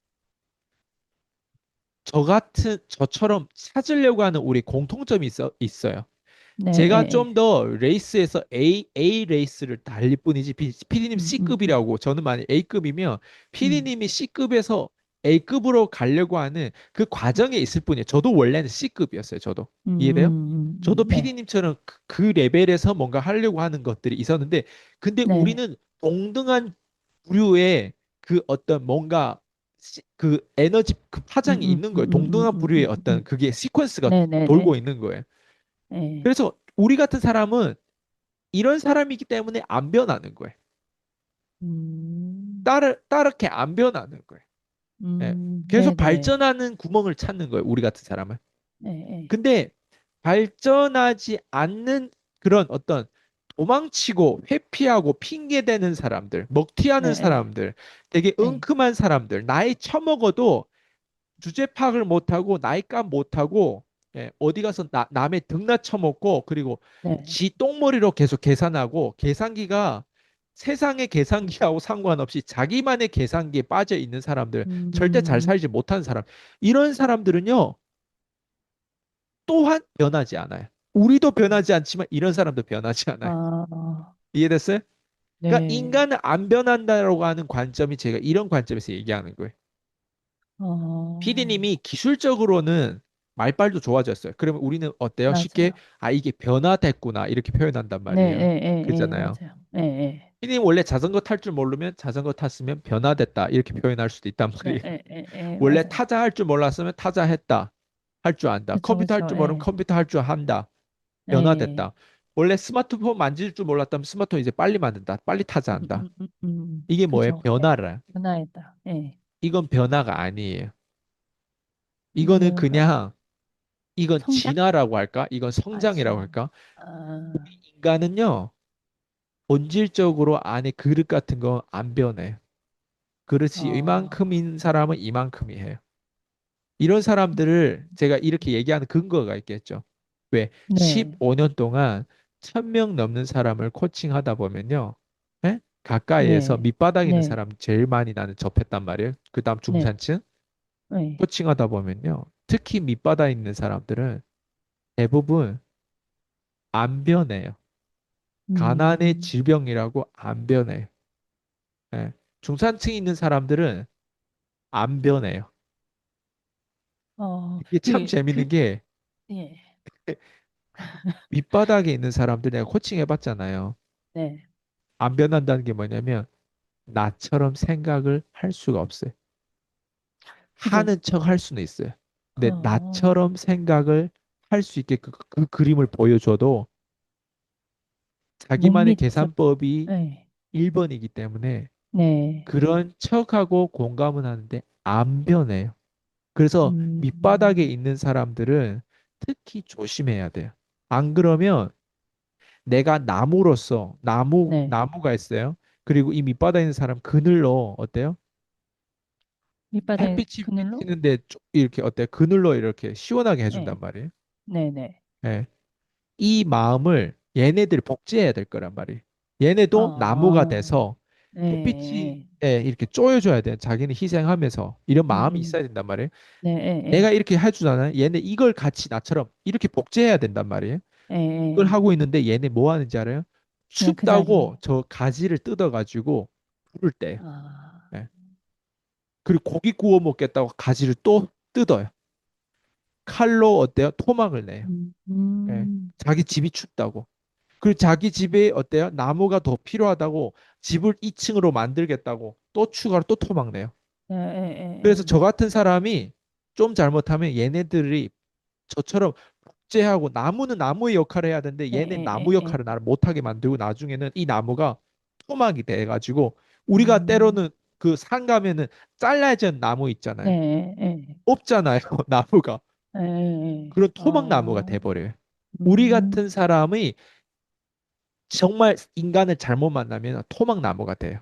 저 같은 저처럼 찾으려고 하는 우리 공통점이 있어요. 네, 제가 예, 좀 예. 더 레이스에서 A 레이스를 달릴 뿐이지 피디님 음, 음, 음, C급이라고 저는 만약 A급이면 음, 피디님이 C급에서 A급으로 가려고 하는 그 과정에 있을 뿐이에요. 저도 원래는 C급이었어요. 저도. 이해돼요? 저도 네, 피디님처럼 그 레벨에서 뭔가 하려고 하는 것들이 있었는데 근데 네. 우리는 동등한 부류의 그 어떤 뭔가 그 에너지 그 파장이 있는 거예요. 동등한 부류의 어떤 그게 시퀀스가 네, 네, 돌고 네. 있는 거예요. 예. 그래서 우리 같은 사람은 이런 사람이기 때문에 안 변하는 거예요. 음, 따르게 안 변하는 거예요. 예. 계속 네, 네. 발전하는 구멍을 찾는 거예요. 우리 같은 사람은. 예, 예. 근데 발전하지 않는 그런 어떤 도망치고 회피하고 핑계대는 사람들, 네, 먹튀하는 예. 사람들, 되게 예. 은큼한 사람들, 나이 처먹어도 주제 파악을 못하고 나이값 못하고 예, 어디 가서 남의 등나 쳐먹고 그리고 네. 지 똥머리로 계속 계산하고 계산기가 세상의 계산기하고 상관없이 자기만의 계산기에 빠져 있는 사람들 절대 잘 음, 살지 못하는 사람 이런 사람들은요 또한 변하지 않아요. 우리도 변하지 않지만 이런 사람도 변하지 않아요. 아, 이해됐어요? 그러니까 네. 인간은 안 변한다라고 하는 관점이 제가 이런 관점에서 얘기하는 거예요. 어, 피디님이 기술적으로는 말빨도 좋아졌어요. 그러면 우리는 어때요? 쉽게 맞아요. 아 이게 변화됐구나 이렇게 표현한단 네, 말이에요. 예, 예, 예, 그잖아요. 맞아요. 예, 예. 피디님 원래 자전거 탈 줄 모르면 자전거 탔으면 변화됐다 이렇게 표현할 수도 있단 네, 말이에요. 예, 예, 예, 원래 맞아요. 타자 할 줄 몰랐으면 타자 했다. 할 줄 안다. 그쵸, 컴퓨터 할 그쵸, 줄 모르면 예. 컴퓨터 할 줄 한다. 예. 변화됐다. 원래 스마트폰 만질 줄 몰랐다면 스마트폰 이제 빨리 만든다. 빨리 타자 한다. 이게 뭐예요? 그쵸, 예. 변화라. 변화했다. 예. 이건 변화가 아니에요. 이거는 이거는 그럼 그냥 이건 성장? 진화라고 할까? 이건 아, 성장이라고 진화. 할까? 아, 인간은요, 본질적으로 안에 그릇 같은 거 안 변해요. 그릇이 어, 이만큼인 사람은 이만큼이에요. 이런 사람들을 제가 이렇게 얘기하는 근거가 있겠죠. 왜? 네, 15년 동안 1000명 넘는 사람을 코칭하다 보면요. 예? 가까이에서 네, 밑바닥에 있는 네, 사람 제일 많이 나는 접했단 말이에요. 그 다음 네, 중산층 네. 코칭하다 보면요. 특히 밑바닥에 있는 사람들은 대부분 안 변해요. 가난의 음, 질병이라고 안 변해요. 예. 중산층에 있는 사람들은 안 변해요. 이게 참 재밌는 게 예, 밑바닥에 있는 사람들 내가 코칭 해봤잖아요. 네. 안 변한다는 게 뭐냐면 나처럼 생각을 할 수가 없어요. 그죠. 하는 척 할 수는 있어요. 근데 어, 나처럼 생각을 할 수 있게 그 그림을 보여줘도 못 자기만의 믿죠. 계산법이 네, 1번이기 때문에 네. 그런 척하고 공감은 하는데 안 변해요. 그래서 밑바닥에 음, 있는 사람들은 특히 조심해야 돼요. 안 그러면 내가 나무로서 네. 나무가 있어요. 그리고 이 밑바닥에 있는 사람 그늘로 어때요? 밑바닥에 햇빛이 그늘로? 비치는데 이렇게 어때요? 그늘로 이렇게 시원하게 해준단 네, 말이에요. 네, 네. 예. 이 마음을 얘네들이 복제해야 될 거란 말이에요. 얘네도 나무가 어, 돼서 네. 햇빛에 이렇게 쪼여줘야 돼. 자기는 희생하면서 이런 마음이 있어야 음. 된단 말이에요. 네, 예, 내가 이렇게 해주잖아요. 얘네 이걸 같이 나처럼 이렇게 복제해야 된단 말이에요. 예, 이걸 예. 하고 있는데 얘네 뭐 하는지 알아요? 그냥 그 자리. 춥다고 저 가지를 뜯어가지고 불을 떼요. 아, 예. 그리고 고기 구워 먹겠다고 가지를 또 뜯어요. 칼로 어때요? 토막을 내요. 음, 예. 음, 자기 집이 춥다고. 그리고 자기 집에 어때요? 나무가 더 필요하다고 집을 2층으로 만들겠다고 또 추가로 또 토막 내요. 예, 예, 그래서 예, 저 같은 사람이 좀 잘못하면 얘네들이 저처럼 복제하고 나무는 나무의 역할을 해야 되는데 예, 얘네 예, 나무 예, 예. 역할을 나를 못하게 만들고 나중에는 이 나무가 토막이 돼가지고 우리가 음, 때로는 그 산 가면은 잘라진 나무 예, 있잖아요. 예, 없잖아요, 나무가. 예, 예. 그런 토막 나무가 아, 돼버려요. 우리 음, 같은 사람이 정말 인간을 잘못 만나면 토막 나무가 돼요.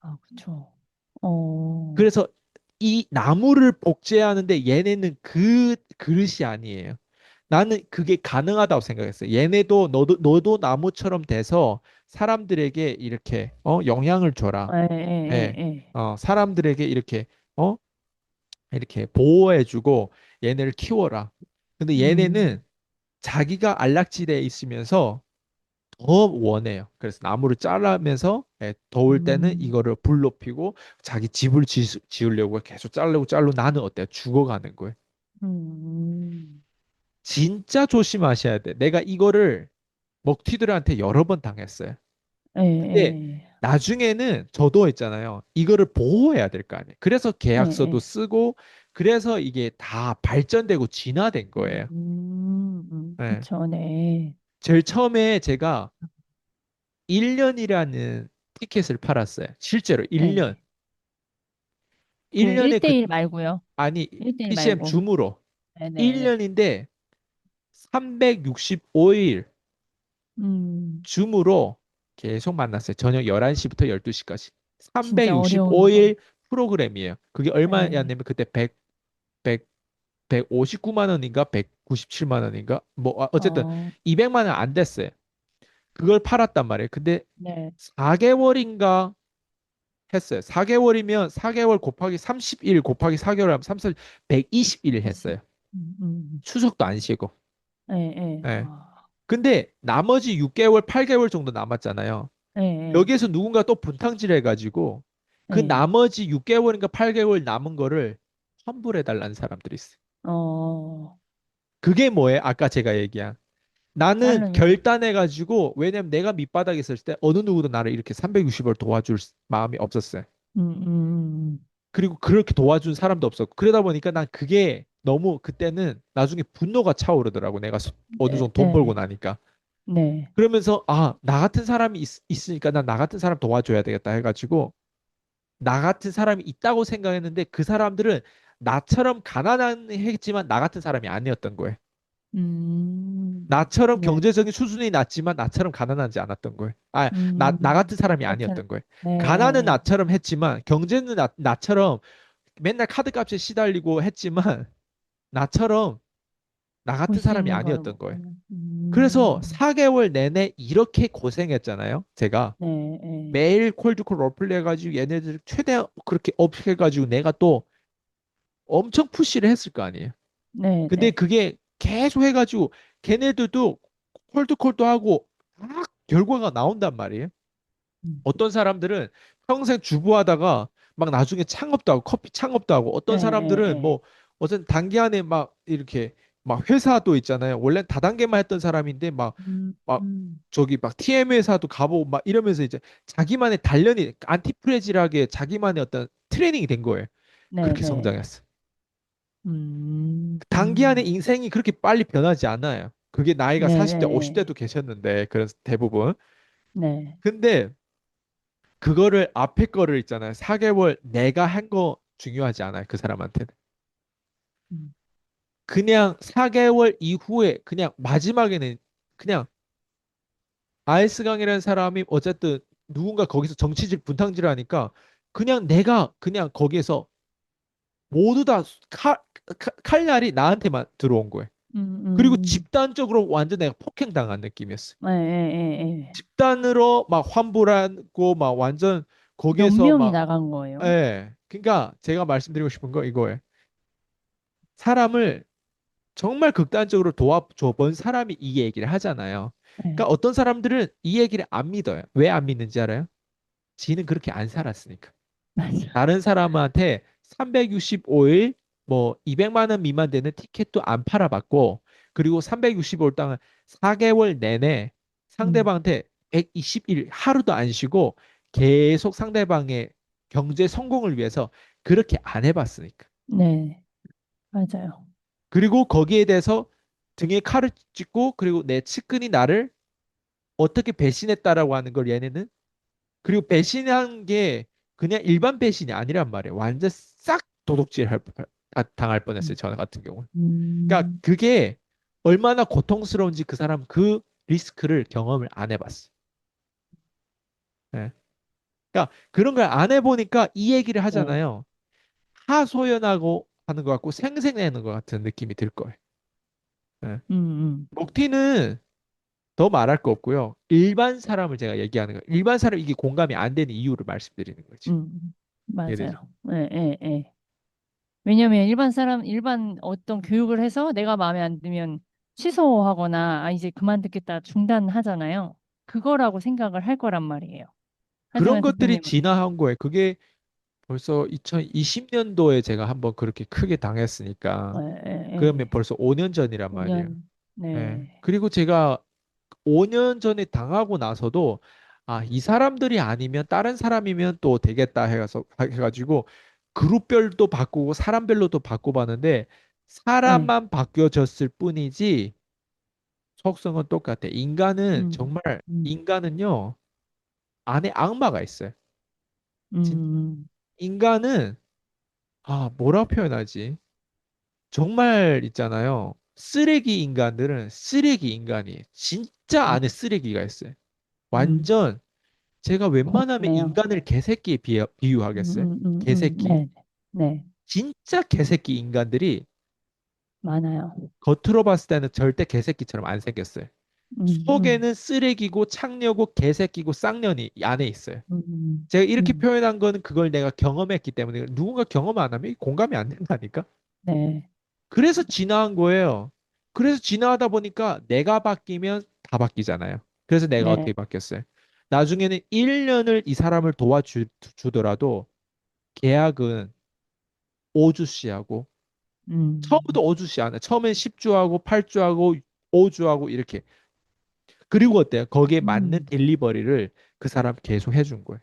아, 그쵸. 어, 그래서 이 나무를 복제하는데 얘네는 그 그릇이 아니에요. 나는 그게 가능하다고 생각했어요. 얘네도 너도 나무처럼 돼서 사람들에게 이렇게 영향을 줘라. 예, 예, 예. 예, 사람들에게 이렇게 어 이렇게 보호해주고 얘네를 키워라. 근데 예. 얘네는 자기가 안락지대에 있으면서 더 원해요. 그래서 나무를 자르면서 더울 때는 음, 이거를 불 높이고 자기 집을 지으려고 계속 자르고 나는 어때요? 죽어가는 거예요. 음, 진짜 조심하셔야 돼. 내가 이거를 먹튀들한테 여러 번 당했어요. 예, 근데 예, 나중에는 저도 있잖아요. 이거를 보호해야 될 거 아니에요. 그래서 예, 계약서도 예. 쓰고 그래서 이게 다 발전되고 진화된 거예요. 네. 그쵸, 네. 제일 처음에 제가 1년이라는 티켓을 팔았어요. 실제로 1년. 네. 그 1년에 1대1 말고요. 아니 1대1 PCM 말고. 줌으로 네네. 1년인데 365일 음, 줌으로 계속 만났어요. 저녁 11시부터 12시까지. 진짜 어려운 거. 365일 프로그램이에요. 그게 네. 얼마였냐면 그때 100, 159만 원인가 197만 원인가 뭐 어쨌든 어, 200만 원 안 됐어요. 그걸 팔았단 말이에요. 근데 네. 4개월인가 했어요. 4개월이면 4개월 곱하기 30일 곱하기 4개월 하면 30, 120일 그치. 했어요. 음, 음. 추석도 안 쉬고. 예, 예. 예. 아, 근데 나머지 6개월, 8개월 정도 남았잖아요. 예, 예. 여기에서 누군가 또 분탕질 해가지고 그 예. 나머지 6개월인가 8개월 남은 거를 환불해달라는 사람들이 있어요. 어, 그게 뭐예요? 아까 제가 얘기한. 나는 자르니까. 결단해가지고, 왜냐면 내가 밑바닥에 있을 때 어느 누구도 나를 이렇게 360을 도와줄 마음이 없었어요. 그리고 그렇게 도와준 사람도 없었고, 그러다 보니까 난 그게 너무 그때는 나중에 분노가 차오르더라고. 내가 어느 네, 정도 돈 벌고 네, 나니까. 네. 그러면서, 나 같은 사람이 있으니까 난 나 같은 사람 도와줘야 되겠다 해가지고, 나 같은 사람이 있다고 생각했는데 그 사람들은 나처럼 가난했지만 나 같은 사람이 아니었던 거예요. 나처럼 네. 경제적인 수준이 낮지만 나처럼 가난하지 않았던 거예요. 나 같은 사람이 나처럼. 아니었던 거예요. 가난은 네. 나처럼 했지만 경제는 나처럼 맨날 카드값에 시달리고 했지만 나처럼 나 볼 같은 수 사람이 있는 걸 아니었던 못 거예요. 보는. 그래서 4개월 내내 이렇게 고생했잖아요. 제가 네, 네. 매일 콜드콜 롤플레이 해가지고 얘네들 최대한 그렇게 업 해가지고 내가 또 엄청 푸시를 했을 거 아니에요. 네, 근데 네. 그게 계속 해가지고 걔네들도 콜드콜도 하고 막 결과가 나온단 말이에요. 음. 어떤 사람들은 평생 주부하다가 막 나중에 창업도 하고 커피 창업도 하고 어떤 네, 네, 사람들은 네. 뭐 어쨌든 단기간에 막 이렇게 막 회사도 있잖아요. 원래 다단계만 했던 사람인데 음, 막 음. 저기 막 TM 회사도 가보고 막 이러면서 이제 자기만의 단련이 안티프레질하게 자기만의 어떤 트레이닝이 된 거예요. 네, 그렇게 네. 성장했어. 단기간에 음. 인생이 그렇게 빨리 변하지 않아요. 그게 나이가 네, 40대, 네. 50대도 계셨는데, 그래서 대부분. 네. 근데 그거를 앞에 거를 있잖아요. 4개월 내가 한 거 중요하지 않아요. 그 사람한테는. 음. 그냥 4개월 이후에 그냥 마지막에는 그냥 아이스강이라는 사람이 어쨌든 누군가 거기서 정치질 분탕질을 하니까 그냥 내가 그냥 거기에서 모두 다 칼날이 나한테만 들어온 거예요. 그리고 음. 집단적으로 완전 내가 폭행당한 느낌이었어요. 예, 예, 예, 예. 집단으로 막 환불하고 막 완전 몇 거기에서 명이 막, 나간 거예요? 예. 그러니까 제가 말씀드리고 싶은 거 이거예요. 사람을 정말 극단적으로 도와줘 본 사람이 이 얘기를 하잖아요. 네, 그러니까 어떤 사람들은 이 얘기를 안 믿어요. 왜 안 믿는지 알아요? 지는 그렇게 안 살았으니까. 맞아. 다른 사람한테 365일 뭐 200만 원 미만 되는 티켓도 안 팔아봤고, 그리고 365일 동안 4개월 내내 음, 상대방한테 120일 하루도 안 쉬고 계속 상대방의 경제 성공을 위해서 그렇게 안 해봤으니까. 네, 맞아요. 그리고 거기에 대해서 등에 칼을 찍고, 그리고 내 측근이 나를 어떻게 배신했다라고 하는 걸 얘네는, 그리고 배신한 게 그냥 일반 배신이 아니란 말이에요. 완전 싹 도둑질 당할 뻔했어요. 음, 저 같은 경우는. 그러니까 음, 그게 얼마나 고통스러운지 그 사람 그 리스크를 경험을 안 해봤어. 예. 그러니까 그런 걸 안 해보니까 이 얘기를 네, 하잖아요. 하소연하고 하는 것 같고 생색내는 것 같은 느낌이 들 거예요. 예. 음, 음, 목티는 더 말할 거 없고요. 일반 사람을 제가 얘기하는 거예요. 일반 사람 이게 공감이 안 되는 이유를 말씀드리는 거지. 예를 들어. 맞아요. 예, 예, 예. 왜냐면 일반 어떤 교육을 해서 내가 마음에 안 들면 취소하거나, 아, 이제 그만 듣겠다 중단하잖아요. 그거라고 생각을 할 거란 말이에요. 그런 하지만 것들이 대표님은, 진화한 거예요. 그게 벌써 2020년도에 제가 한번 그렇게 크게 당했으니까. 예, 예, 그러면 예. 벌써 5년 전이란 말이에요. 5년, 예. 네, 그리고 제가 5년 전에 당하고 나서도 아, 이 사람들이 아니면 다른 사람이면 또 되겠다 해가지고 그룹별도 바꾸고 사람별로도 바꿔봤는데 네, 사람만 바뀌어졌을 뿐이지 속성은 똑같아. 인간은 음, 정말 음, 인간은요 안에 악마가 있어요. 음, 인간은 뭐라 표현하지? 정말 있잖아요. 쓰레기 인간들은 쓰레기 인간이에요. 진짜 음, 안에 쓰레기가 있어요. 음, 완전 제가 웬만하면 공감해요. 인간을 개새끼에 비유하겠어요. 개새끼. 네, 네, 진짜 개새끼 인간들이 많아요. 겉으로 봤을 때는 절대 개새끼처럼 안 생겼어요. 음, 음, 속에는 쓰레기고 창녀고 개새끼고 쌍년이 안에 있어요. 음, 제가 이렇게 음, 표현한 거는 그걸 내가 경험했기 때문에 누군가 경험 안 하면 공감이 안 된다니까. 네, 그래서 진화한 거예요. 그래서 진화하다 보니까 내가 바뀌면 다 바뀌잖아요. 그래서 내가 어떻게 네, 바뀌었어요? 나중에는 1년을 이 사람을 도와주더라도 계약은 5주씩 하고, 처음부터 음, 5주씩 안 해. 처음엔 10주하고 8주하고 5주하고 이렇게. 그리고 어때요? 거기에 맞는 음, 딜리버리를 그 사람 계속 해준 거예요.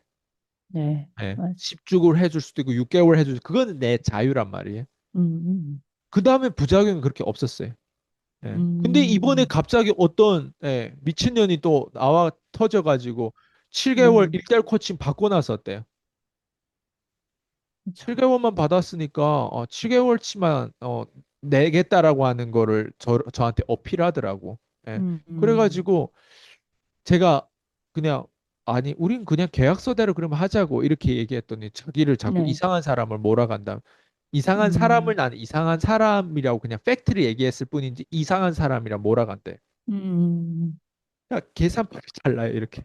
네, 예. 맞, 10주를 해줄 수도 있고 6개월 해줄 수도 있고 그거는 내 자유란 말이에요. 음, 그 다음에 부작용이 그렇게 없었어요. 예. 근데 이번에 음, 갑자기 어떤 미친년이 또 나와 터져가지고 7개월 네, 1달 코칭 받고 나서 어때요? 그렇죠. 7개월만 받았으니까 7개월치만 내겠다라고 하는 거를 저한테 어필하더라고. 예. 음, 음, 그래가지고 제가 그냥 아니 우린 그냥 계약서대로 그러면 하자고 이렇게 얘기했더니 자기를 자꾸 네, 이상한 사람을 몰아간다. 이상한 사람을 음, 나는 이상한 사람이라고 그냥 팩트를 얘기했을 뿐인지 이상한 사람이라 몰아간대. 음, 야, 계산법이 달라요, 이렇게.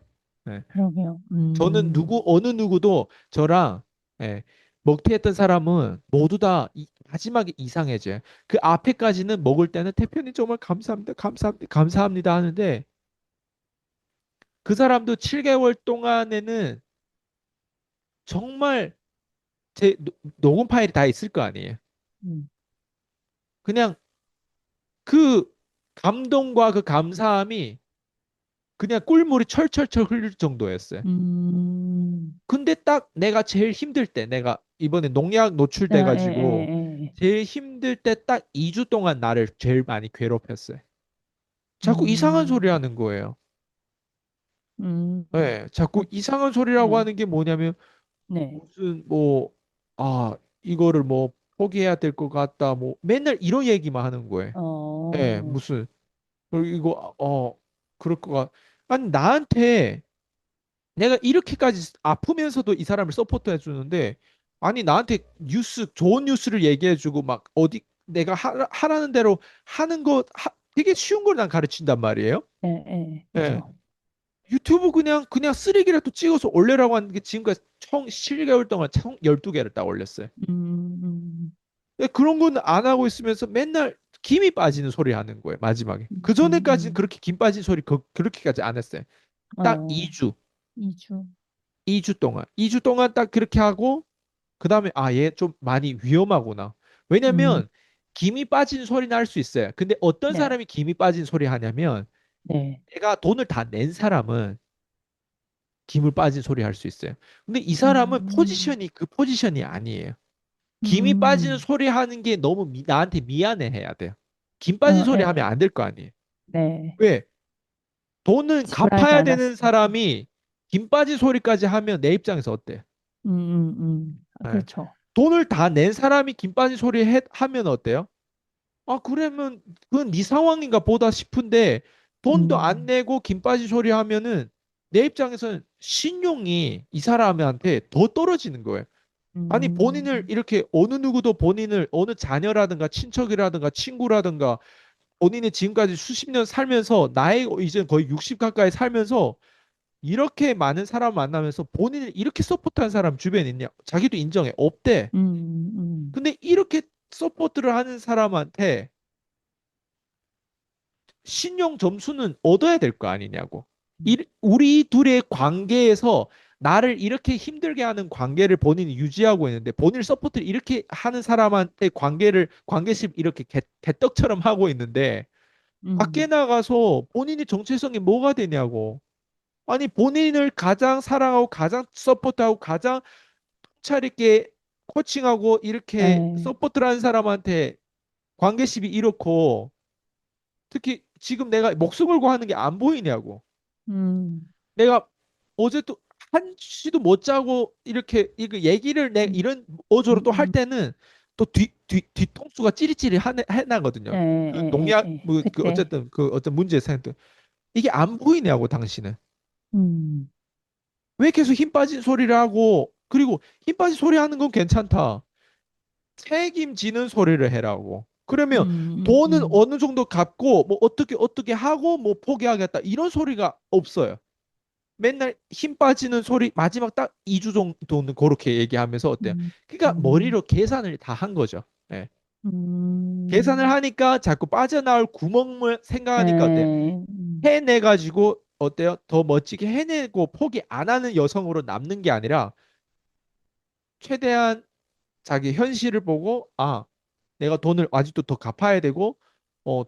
예. 그러게요. 저는 어느 누구도 저랑 예, 먹튀했던 사람은 모두 다 마지막에 이상해져요. 그 앞에까지는 먹을 때는 대표님 정말 감사합니다, 감사합니다, 감사합니다 하는데 그 사람도 7개월 동안에는 정말 제 녹음 파일이 다 있을 거 아니에요. 음, 그냥 그 감동과 그 감사함이 그냥 꿀물이 철철철 흘릴 정도였어요. 음, 근데 딱 내가 제일 힘들 때, 내가 이번에 농약 아, 예, 예, 노출돼가지고 예. 제일 힘들 때 딱 2주 동안 나를 제일 많이 괴롭혔어요. 자꾸 이상한 소리 음, 하는 거예요. 음, 네, 자꾸 어, 이상한 소리라고 네, 하는 게 뭐냐면 네, 무슨 뭐, 이거를 뭐 포기해야 될 것 같다. 뭐 맨날 이런 얘기만 하는 거예요. 네, 어, 무슨 이거 그럴 것 같. 아니 나한테 내가 이렇게까지 아프면서도 이 사람을 서포트 해주는데 아니 나한테 좋은 뉴스를 얘기해주고 막 어디 내가 하라는 대로 하는 거 되게 쉬운 걸 난 가르친단 말이에요. 예, 예, 예. 그죠. 유튜브 그냥 쓰레기라도 찍어서 올리라고 하는 게 지금까지 총 7개월 동안 총 12개를 딱 올렸어요. 음, 그런 건 안 하고 있으면서 맨날 김이 빠지는 소리 하는 거예요, 마지막에. 음, 그 전에까지는 음, 그렇게 김 빠진 소리 그렇게까지 안 했어요. 딱 어, 2주, 2주. 2주 동안. 2주 동안 딱 그렇게 하고, 그 다음에, 아, 얘 좀 많이 위험하구나. 음, 왜냐면, 김이 빠진 소리 날 수 있어요. 근데 어떤 네, 사람이 김이 빠진 소리 하냐면, 네. 내가 돈을 다 낸 사람은 김을 빠진 소리 할 수 있어요. 근데 이 사람은 음, 포지션이 그 포지션이 아니에요. 김이 빠지는 음, 소리 하는 게 너무 나한테 미안해 해야 돼요. 김 빠진 어, 소리 하면 예, 안 될 거 아니에요. 네. 왜? 돈은 지불하지 갚아야 되는 않았으니까. 사람이 김 빠진 소리까지 하면 내 입장에서 어때? 예. 그렇죠. 돈을 다 낸 사람이 김 빠진 소리 하면 어때요? 아, 그러면 그건 네 상황인가 보다 싶은데 돈도 안 음, 내고 김 빠진 소리 하면은 내 입장에서는 신용이 이 사람한테 더 떨어지는 거예요. 아니, 본인을 음, 이렇게 어느 누구도 본인을 어느 자녀라든가 친척이라든가 친구라든가 본인이 지금까지 수십 년 살면서 나이 이제 거의 60 가까이 살면서 이렇게 많은 사람 만나면서 본인을 이렇게 서포트한 사람 주변에 있냐? 자기도 인정해. 없대. 음, 근데 이렇게 서포트를 하는 사람한테 신용 점수는 얻어야 될 거 아니냐고. 우리 둘의 관계에서 나를 이렇게 힘들게 하는 관계를 본인이 유지하고 있는데 본인을 서포트를 이렇게 하는 사람한테 관계심 이렇게 개떡처럼 하고 있는데 밖에 음, 나가서 본인이 정체성이 뭐가 되냐고. 아니 본인을 가장 사랑하고 가장 서포트하고 가장 통찰 있게 코칭하고 이렇게 네. 서포트를 하는 사람한테 관계심이 이렇고 특히 지금 내가 목숨 걸고 하는 게 안 보이냐고. 음, 내가 어제 또 한시도 못 자고 이렇게 이거 얘기를 내 음, 이런 어조로 또 할 음. 때는 또 뒤통수가 찌릿찌릿 예, 해나거든요. 그 예, 예, 농약 예. 뭐 그 그때, 어쨌든 그 어떤 문제 생각 이게 안 보이냐고 당신은. 음, 왜 계속 힘 빠진 소리를 하고 그리고 힘 빠진 소리 하는 건 괜찮다. 책임지는 소리를 해라고. 그러면 돈은 어느 정도 갚고 뭐 어떻게 하고 뭐 포기하겠다 이런 소리가 없어요. 맨날 힘 빠지는 소리 마지막 딱 2주 정도는 그렇게 얘기하면서 어때요? 음, 그러니까 음, 머리로 계산을 다 한 거죠. 예. 계산을 음, 하니까 자꾸 빠져나올 구멍을 생각하니까 어때요? 예, 해내가지고 어때요? 더 멋지게 해내고 포기 안 하는 여성으로 남는 게 아니라 최대한 자기 현실을 보고 아 내가 돈을 아직도 더 갚아야 되고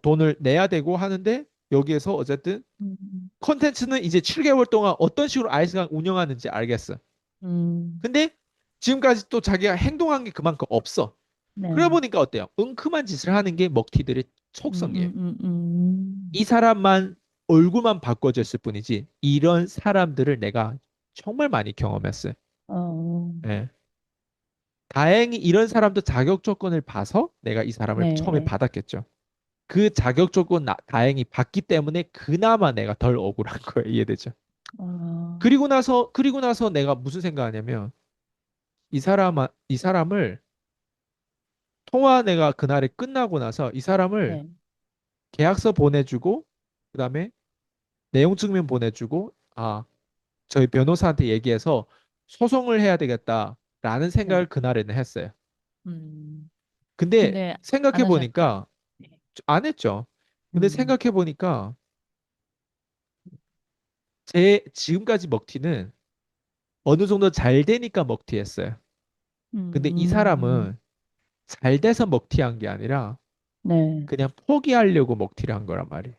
돈을 내야 되고 하는데 여기에서 어쨌든 음, 컨텐츠는 이제 7개월 동안 어떤 식으로 아이스가 운영하는지 알겠어. 음, 근데 지금까지 또 자기가 행동한 게 그만큼 없어. 그래 네. 보니까 어때요? 은큼한 짓을 하는 게 먹튀들의 속성이에요. 이 사람만 얼굴만 바꿔줬을 뿐이지 이런 사람들을 내가 정말 많이 경험했어요. 어, 예. 다행히 이런 사람도 자격 조건을 봐서 내가 이 사람을 처음에 네. 받았겠죠. 그 자격 조건 다행히 받기 때문에 그나마 내가 덜 억울한 거예요. 이해되죠? 어, 그리고 나서 내가 무슨 생각하냐면 이 사람을 통화 내가 그날에 끝나고 나서 이 사람을 네, 계약서 보내주고 그다음에 내용 증명 보내주고 아 저희 변호사한테 얘기해서 소송을 해야 되겠다라는 생각을 네. 그날에는 했어요. 음, 근데 근데 안 생각해 하셨죠? 보니까 네. 안 했죠. 근데 음, 생각해 보니까 제 지금까지 먹튀는 어느 정도 잘 되니까 먹튀했어요. 근데 이 음, 사람은 잘 돼서 먹튀한 게 아니라 네. 그냥 포기하려고 먹튀를 한 거란 말이에요.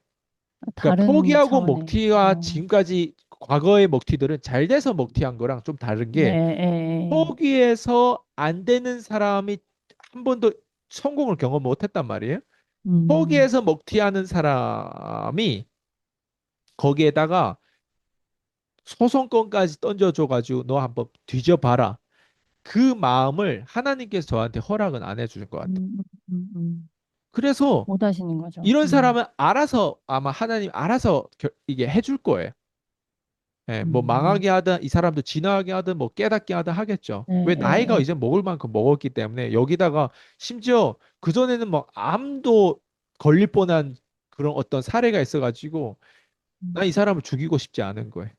그러니까 다른 포기하고 차원의, 먹튀와 지금까지 과거의 먹튀들은 잘 돼서 먹튀한 거랑 좀 다른 네, 게 예, 포기해서 안 되는 사람이 한 번도 성공을 경험 못 했단 말이에요. 음, 포기해서 먹튀하는 사람이 거기에다가 소송권까지 던져줘가지고 너 한번 뒤져봐라. 그 마음을 하나님께서 저한테 허락은 안 해주는 것 같아요. 음, 음. 그래서 못 하시는 거죠. 이런 사람은 알아서 아마 하나님 알아서 이게 해줄 거예요. 예, 뭐 음, 망하게 하든 이 사람도 진화하게 하든 뭐 깨닫게 하든 하겠죠. 예, 왜 나이가 예, 이제 먹을 만큼 먹었기 때문에 여기다가 심지어 그전에는 뭐 암도 걸릴 뻔한 그런 어떤 사례가 있어가지고 음, 난 이 사람을 죽이고 싶지 않은 거예요.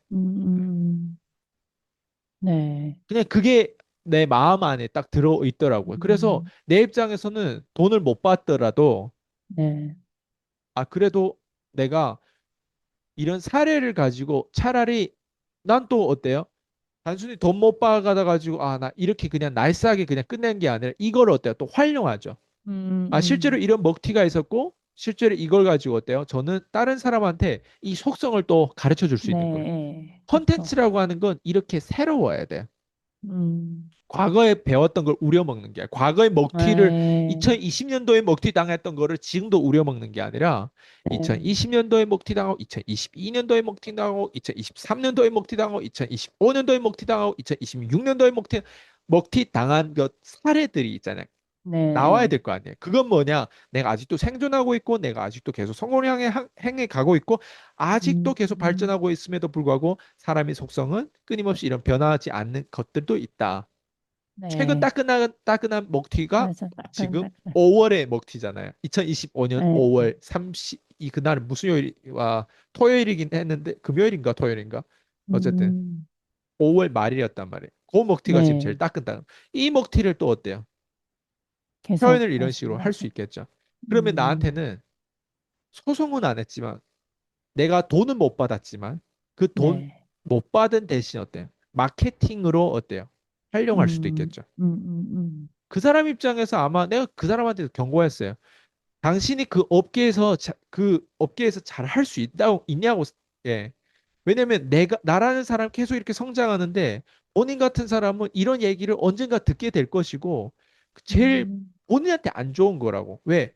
네, 그냥 그게 내 마음 안에 딱 들어 있더라고요. 그래서 음, 내 입장에서는 돈을 못 받더라도 네, 아 그래도 내가 이런 사례를 가지고 차라리 난 또 어때요? 단순히 돈 못 받아 가지고 아 나 이렇게 그냥 날싸게 그냥 끝낸 게 아니라 이걸 어때요? 또 활용하죠. 아 실제로 음, 이런 먹튀가 있었고 실제로 이걸 가지고 어때요? 저는 다른 사람한테 이 속성을 또 가르쳐 줄 수 네, 있는 거예요. 예, 그쵸. 컨텐츠라고 하는 건 이렇게 새로워야 돼요. 음, 과거에 배웠던 걸 우려먹는 게 아니라 과거의 먹튀를 예, 2020년도에 먹튀 당했던 거를 지금도 우려먹는 게 아니라 네, 2020년도에 먹튀 당하고 2022년도에 먹튀 당하고 2023년도에 먹튀 당하고 2025년도에 먹튀 당하고 2026년도에 먹튀 당한 것 사례들이 있잖아요. 나와야 네, 될 거 아니에요. 그건 뭐냐? 내가 아직도 생존하고 있고, 내가 아직도 계속 성공을 향해 행해 가고 있고, 아직도 계속 음, 발전하고 있음에도 불구하고 사람의 속성은 끊임없이 이런 변하지 않는 것들도 있다. 최근 네, 따끈한 먹튀가 맞아, 지금 따끈따끈. 5월에 먹튀잖아요. 2025년 예, 5월 30, 이 그날은 무슨 요일이와 토요일이긴 했는데 금요일인가 토요일인가 어쨌든 음, 5월 말이었단 말이에요. 그 먹튀가 지금 제일 네, 따끈따끈. 이 먹튀를 또 어때요? 계속 표현을 이런 식으로 할 수 말씀하셔. 있겠죠. 그러면 음, 나한테는 소송은 안 했지만 내가 돈은 못 받았지만 그 돈 네, 못 받은 대신 어때요? 마케팅으로 어때요? 활용할 수도 있겠죠. 그 사람 입장에서 아마 내가 그 사람한테 경고했어요. 당신이 그 업계에서 잘 할 수 있냐고 예. 왜냐면 내가 나라는 사람 계속 이렇게 성장하는데 본인 같은 사람은 이런 얘기를 언젠가 듣게 될 것이고 제일 음, 본인한테 안 좋은 거라고. 왜?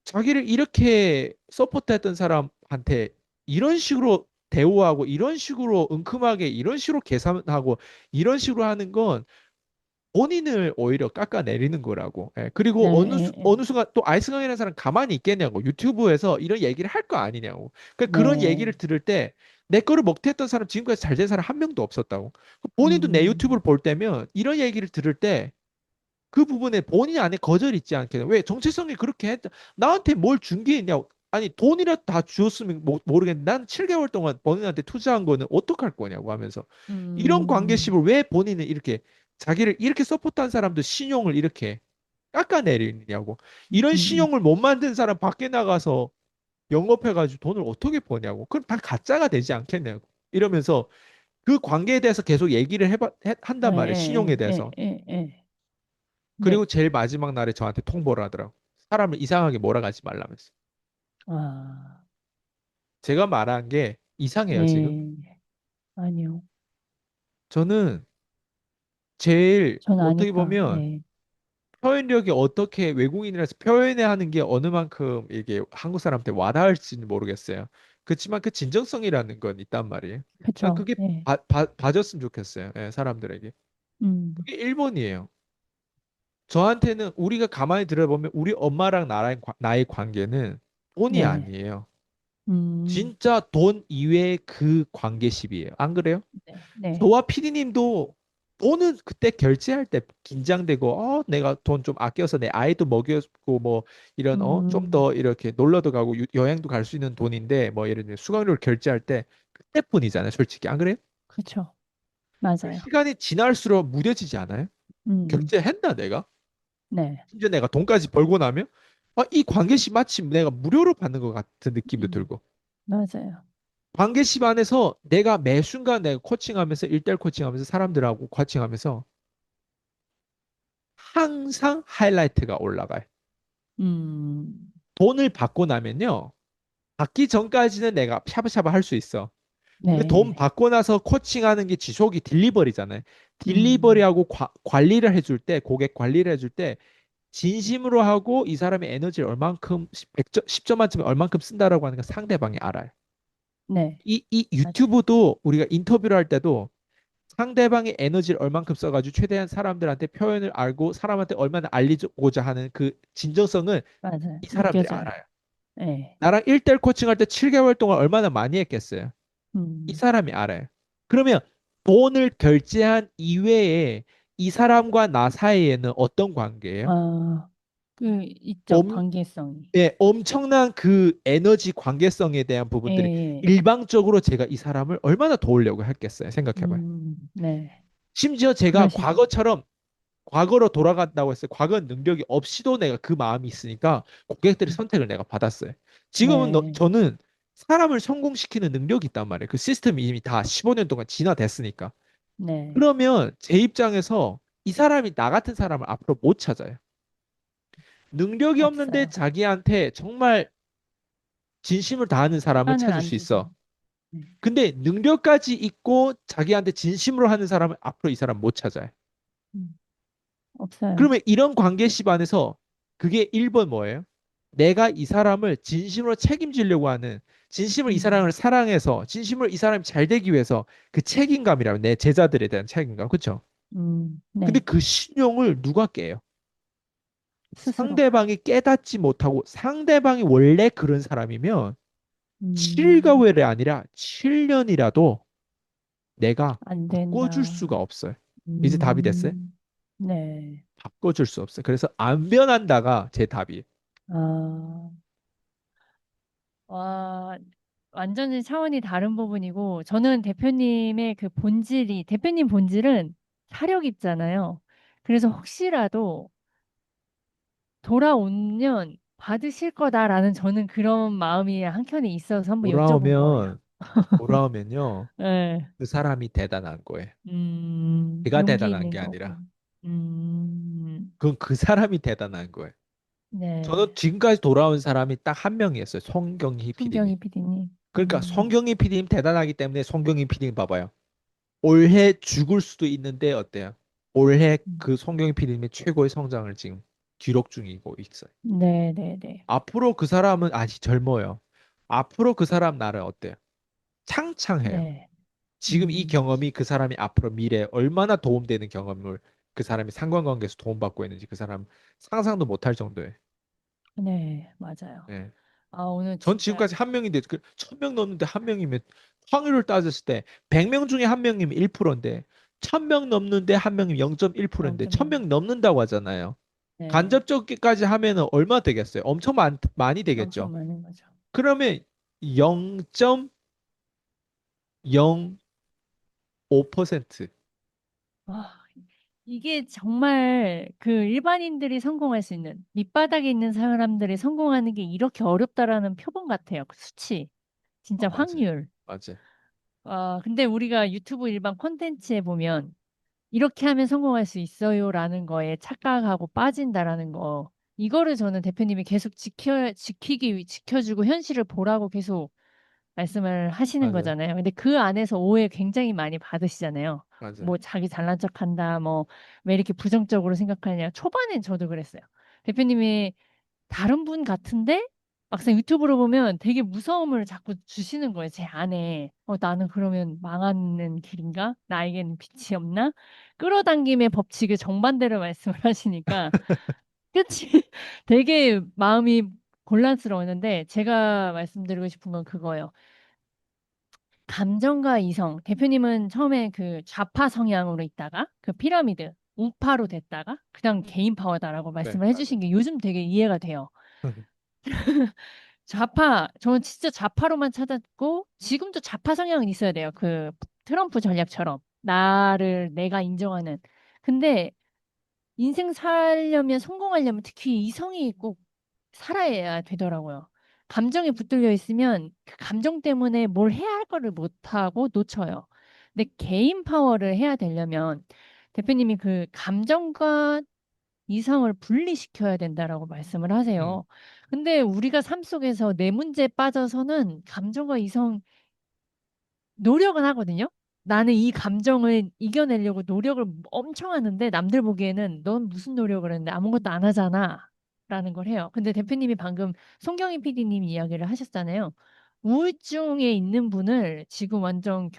자기를 이렇게 서포트했던 사람한테 이런 식으로 대우하고 이런 식으로 은큼하게 이런 식으로 계산하고 이런 식으로 하는 건 본인을 오히려 깎아내리는 거라고. 예. 네, 그리고 예, 예. 어느 순간 또 아이스강이라는 사람 가만히 있겠냐고. 유튜브에서 이런 얘기를 할 거 아니냐고. 그런 얘기를 네, 들을 때 내 거를 먹튀했던 사람 지금까지 잘 된 사람 한 명도 없었다고. 본인도 내 유튜브를 음, 볼 때면 이런 얘기를 들을 때 그 부분에 본인 안에 거절이 있지 않겠냐. 왜 정체성이 그렇게 했다. 나한테 뭘 준 게 있냐고. 아니 돈이라도 다 주었으면 모르겠는데 난 7개월 동안 본인한테 투자한 거는 어떡할 거냐고 하면서 이런 음, 관계식을 왜 본인은 이렇게 자기를 이렇게 서포트한 사람도 신용을 이렇게 깎아내리냐고. 이런 음, 신용을 못 만든 사람 밖에 나가서 영업해가지고 돈을 어떻게 버냐고. 그럼 다 가짜가 되지 않겠냐고. 이러면서 그 관계에 대해서 계속 얘기를 예, 한단 말이에요. 신용에 예, 대해서. 예, 예. 네, 그리고 제일 마지막 날에 저한테 통보를 하더라고. 사람을 이상하게 몰아가지 말라면서. 아, 제가 말한 게 이상해요, 지금. 네, 아니요. 저는 제일 전 어떻게 아니까, 보면 네, 표현력이 어떻게 외국인이라서 표현해야 하는 게 어느 만큼 이게 한국 사람한테 와닿을지는 모르겠어요. 그렇지만 그 진정성이라는 건 있단 말이에요. 난 그쵸, 그게 예, 봐줬으면 좋겠어요. 예, 사람들에게. 음, 그게 일본이에요. 저한테는 우리가 가만히 들어보면 우리 엄마랑 나의 관계는 돈이 네, 아니에요. 음, 진짜 돈 이외의 그 관계십이에요. 안 그래요? 네, 네, 저와 피디님도 돈은 그때 결제할 때 긴장되고 내가 돈 좀 아껴서 내 아이도 먹였고 뭐 이런 좀 음, 더 이렇게 놀러도 가고 여행도 갈 수 있는 돈인데 뭐 예를 들면 수강료를 결제할 때 그때뿐이잖아요. 솔직히 안 그래요? 그쵸, 그 맞아요. 시간이 지날수록 무뎌지지 않아요? 음, 결제했나 내가? 네, 심지어 내가 돈까지 벌고 나면 이 관계시 마침 내가 무료로 받는 것 같은 느낌도 음, 들고 맞아요. 관계십 안에서 내가 매 순간 내가 코칭하면서 일대일 코칭하면서 사람들하고 코칭하면서 항상 하이라이트가 올라가요. 음, 돈을 받고 나면요. 받기 전까지는 내가 샤브샤브 할 수 있어. 그 돈 네, 받고 나서 코칭하는 게 지속이 딜리버리잖아요. 음, 딜리버리하고 관리를 해줄 때, 고객 관리를 해줄 때 진심으로 하고 이 사람의 에너지를 얼만큼 100점, 10점 만점에 얼만큼 쓴다라고 하는 건 상대방이 알아요. 네, 이 맞아요. 유튜브도 우리가 인터뷰를 할 때도 상대방의 에너지를 얼만큼 써가지고 최대한 사람들한테 표현을 알고 사람한테 얼마나 알리고자 하는 그 진정성을 맞아요. 이 사람들이 느껴져요. 알아요. 네, 나랑 1대1 코칭할 때 7개월 동안 얼마나 많이 했겠어요. 이 음, 사람이 알아요. 그러면 돈을 결제한 이외에 이 사람과 나 사이에는 어떤 관계예요? 아, 그 있죠. 엄, 관계성이. 예, 엄청난 그 에너지 관계성에 대한 예, 부분들이 예. 일방적으로 제가 이 사람을 얼마나 도우려고 했겠어요. 생각해봐요. 네. 심지어 제가 그러시죠. 과거처럼 과거로 돌아간다고 했어요. 과거 능력이 없이도 내가 그 마음이 있으니까 고객들의 음, 선택을 내가 받았어요. 지금은 네, 저는 사람을 성공시키는 능력이 있단 말이에요. 그 시스템이 이미 다 15년 동안 진화됐으니까. 네. 그러면 제 입장에서 이 사람이 나 같은 사람을 앞으로 못 찾아요. 능력이 없는데 없어요. 자기한테 정말 진심을 다하는 사람을 시간을 찾을 안 수 있어. 주죠. 네. 근데 능력까지 있고 자기한테 진심으로 하는 사람을 앞으로 이 사람 못 찾아요. 음, 없어요. 그러면 이런 관계십 안에서 그게 1번 뭐예요? 내가 이 사람을 진심으로 책임지려고 하는, 진심으로 이 사람을 음, 사랑해서, 진심으로 이 사람이 잘 되기 위해서 그 책임감이라면 내 제자들에 대한 책임감, 그렇죠? 근데 네. 그 신용을 누가 깨요? 스스로가. 상대방이 깨닫지 못하고 상대방이 원래 그런 사람이면 7개월이 음, 아니라 7년이라도 내가 안 바꿔줄 수가 된다. 없어요. 이제 답이 됐어요? 음, 네. 바꿔줄 수 없어요. 그래서 안 변한다가 제 답이에요. 아, 와, 완전히 차원이 다른 부분이고, 저는 대표님의 그 본질이, 대표님 본질은 사력 있잖아요. 그래서 혹시라도 돌아오면 받으실 거다라는 저는 그런 마음이 한켠에 있어서 한번 여쭤본 거예요. 돌아오면, 돌아오면요. 네. 그 사람이 대단한 거예요. 제가 용기 대단한 있는 게 거고. 아니라 음, 그건 그 사람이 대단한 거예요. 저는 네. 지금까지 돌아온 사람이 딱 한 명이었어요. 송경희 PD님. 손경희 PD님. 그러니까 송경희 PD님 대단하기 때문에 송경희 PD님 봐봐요. 올해 죽을 수도 있는데 어때요? 올해 음. 그 송경희 PD님의 최고의 성장을 지금 기록 중이고 있어요. 네, 네, 네. 앞으로 그 사람은 아직 젊어요. 앞으로 그 사람 나를 어때요? 창창해요. 네. 지금 이 경험이 그 사람이 앞으로 미래에 얼마나 도움되는 경험을 그 사람이 상관관계에서 도움받고 있는지 그 사람 상상도 못할 정도예요. 네, 맞아요. 예. 아, 오늘 전 진짜 지금까지 한 명인데 그 1000명 넘는데 한 명이면 확률을 따졌을 때 100명 중에 한 명이면 1%인데 1000명 넘는데 한 명이면 0.1%인데 0.0. 1000명 넘는다고 하잖아요. 네. 간접적기까지 하면은 얼마 되겠어요? 엄청 많이 되겠죠. 엄청 많은 거죠. 그러면 0.05%. 와, 이게 정말 그 일반인들이 성공할 수 있는 밑바닥에 있는 사람들이 성공하는 게 이렇게 어렵다라는 표본 같아요. 그 수치. 진짜 맞아요. 확률. 맞아요. 아, 근데 우리가 유튜브 일반 콘텐츠에 보면 이렇게 하면 성공할 수 있어요라는 거에 착각하고 빠진다라는 거. 이거를 저는 대표님이 계속 지켜주고 현실을 보라고 계속 말씀을 하시는 맞아요. 거잖아요. 근데 그 안에서 오해 굉장히 많이 받으시잖아요. 맞아요. 뭐 자기 잘난 척한다, 뭐 왜 이렇게 부정적으로 생각하냐. 초반엔 저도 그랬어요. 대표님이 다른 분 같은데 막상 유튜브로 보면 되게 무서움을 자꾸 주시는 거예요. 제 안에. 나는 그러면 망하는 길인가? 나에겐 빛이 없나? 끌어당김의 법칙을 정반대로 말씀을 하시니까 그치? 되게 마음이 곤란스러웠는데 제가 말씀드리고 싶은 건 그거예요. 감정과 이성. 대표님은 처음에 그 좌파 성향으로 있다가 그 피라미드 우파로 됐다가 그냥 개인 파워다라고 네, 말씀을 맞아요. 해주신 게 요즘 되게 이해가 돼요. 저는 진짜 좌파로만 찾았고, 지금도 좌파 성향은 있어야 돼요. 그 트럼프 전략처럼. 나를 내가 인정하는. 근데 인생 살려면, 성공하려면 특히 이성이 꼭 살아야 되더라고요. 감정에 붙들려 있으면 그 감정 때문에 뭘 해야 할 거를 못하고 놓쳐요. 근데 개인 파워를 해야 되려면 대표님이 그 감정과 이성을 분리시켜야 된다라고 말씀을 음, 하세요. 근데 우리가 삶 속에서 내 문제에 빠져서는 감정과 이성 노력은 하거든요. 나는 이 감정을 이겨내려고 노력을 엄청 하는데 남들 보기에는 넌 무슨 노력을 했는데 아무것도 안 하잖아. 라는 걸 해요. 근데 대표님이 방금 송경희 PD님 이야기를 하셨잖아요. 우울증에 있는 분을 지금 완전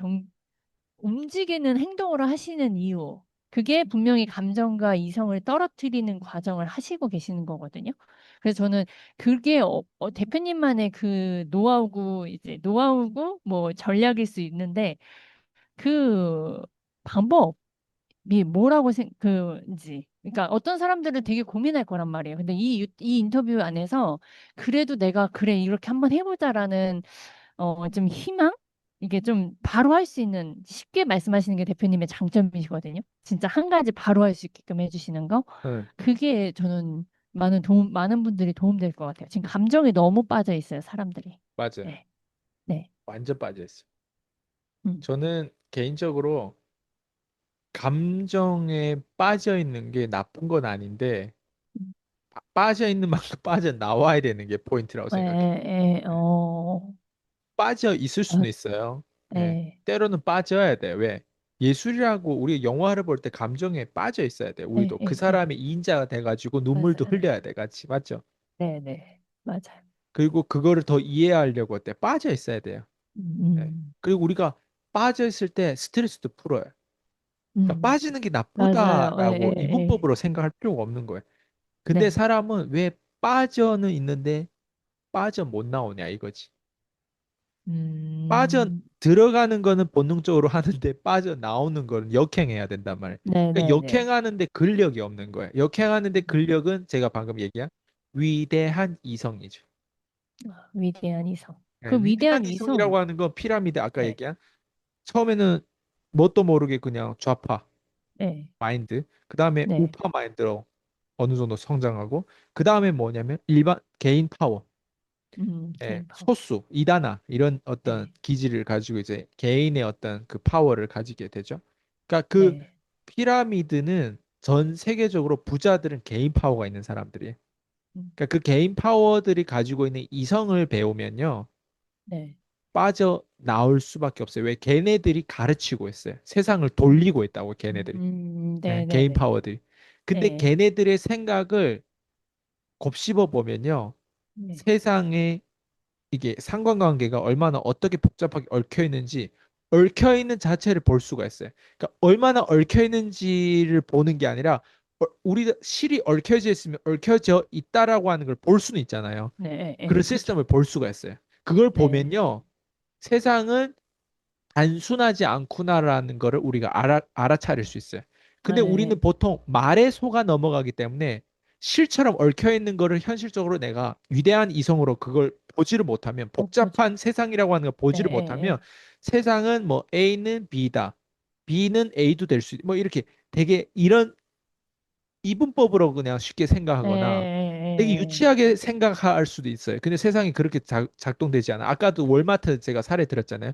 움직이는 행동을 하시는 이유. 그게 분명히 감정과 이성을 떨어뜨리는 과정을 하시고 계시는 거거든요. 그래서 저는 그게 대표님만의 그 노하우고 이제 노하우고 뭐 전략일 수 있는데 그 방법이 뭐라고 그지. 그러니까 어떤 사람들은 되게 고민할 거란 말이에요. 근데 이 인터뷰 안에서 그래도 내가 그래 이렇게 한번 해보자라는 좀 희망? 이게 좀 바로 할 수 있는 쉽게 말씀하시는 게 대표님의 장점이시거든요. 진짜 한 가지 바로 할 수 있게끔 해주시는 거. 응, 그게 저는 많은 분들이 도움될 것 같아요. 지금 감정에 너무 빠져 있어요, 사람들이. 맞아요. 네, 네, 완전 빠져 있어요. 음, 저는 개인적으로 감정에 빠져 있는 게 나쁜 건 아닌데 음. 빠져 있는 만큼 빠져 나와야 되는 게 포인트라고 에, 생각해. 네. 어, 빠져 있을 어, 수는 있어요. 네. 에, 때로는 빠져야 돼. 왜? 예술이라고 우리 영화를 볼 때 감정에 빠져 있어야 돼. 에, 우리도 그 에, 에, 사람의 이인자가 돼가지고 눈물도 맞아요. 흘려야 돼. 같이. 맞죠? 네, 네, 맞아요. 그리고 그거를 더 이해하려고 할 때 빠져 있어야 돼요. 음, 네. 음, 그리고 우리가 빠져 있을 때 스트레스도 풀어요. 그러니까 음. 빠지는 게 맞아요. 에, 나쁘다라고 에, 이분법으로 생각할 필요가 없는 거예요. 근데 네. 사람은 왜 빠져는 있는데 빠져 못 나오냐 이거지. 빠져 음, 들어가는 거는 본능적으로 하는데 빠져 나오는 거는 역행해야 된단 말이에요. 네, 그러니까 네, 네. 역행하는데 근력이 없는 거예요. 역행하는데 근력은 제가 방금 얘기한 위대한 이성이죠. 위대한 이성. 네, 그 위대한 위대한 이성, 이성이라고 하는 건 피라미드 아까 네, 얘기한 처음에는 뭣도 모르게 그냥 좌파 네, 마인드, 그 다음에 네, 우파 마인드로 어느 정도 성장하고, 그 다음에 뭐냐면 일반 개인 파워, 예, 개인 파워. 소수, 이단아 이런 어떤 네, 기질을 가지고 이제 개인의 어떤 그 파워를 가지게 되죠. 그러니까 그 네, 피라미드는 전 세계적으로 부자들은 개인 파워가 있는 사람들이에요. 음, 그러니까 그 개인 파워들이 가지고 있는 이성을 배우면요. 네, 빠져 나올 수밖에 없어요. 왜? 걔네들이 가르치고 있어요. 세상을 음, 돌리고 있다고 걔네들이. 네, 예, 네, 개인 네, 파워들이. 근데 네, 걔네들의 생각을 곱씹어 보면요. 네, 세상에 이게 상관관계가 얼마나 어떻게 복잡하게 얽혀 있는지 얽혀 있는 자체를 볼 수가 있어요. 그러니까 얼마나 얽혀 있는지를 보는 게 아니라 우리 실이 얽혀져 있으면 얽혀져 있다라고 하는 걸 볼 수는 있잖아요. 네, 그런 그죠. 시스템을 볼 수가 있어요. 그걸 네, 보면요. 세상은 단순하지 않구나라는 거를 우리가 알아차릴 수 있어요. 근데 우리는 네, 보통 말에 속아 넘어가기 때문에 실처럼 얽혀 있는 거를 현실적으로 내가 위대한 이성으로 그걸 보지를 못하면 못 보죠. 복잡한 세상이라고 하는 걸 네, 보지를 못하면 네, 세상은 뭐 A는 B다. B는 A도 될 수, 뭐 이렇게 되게 이런 이분법으로 그냥 쉽게 네, 생각하거나 되게 네, 유치하게 생각할 수도 있어요. 근데 세상이 그렇게 작동되지 않아. 아까도 월마트 제가 사례 들었잖아요.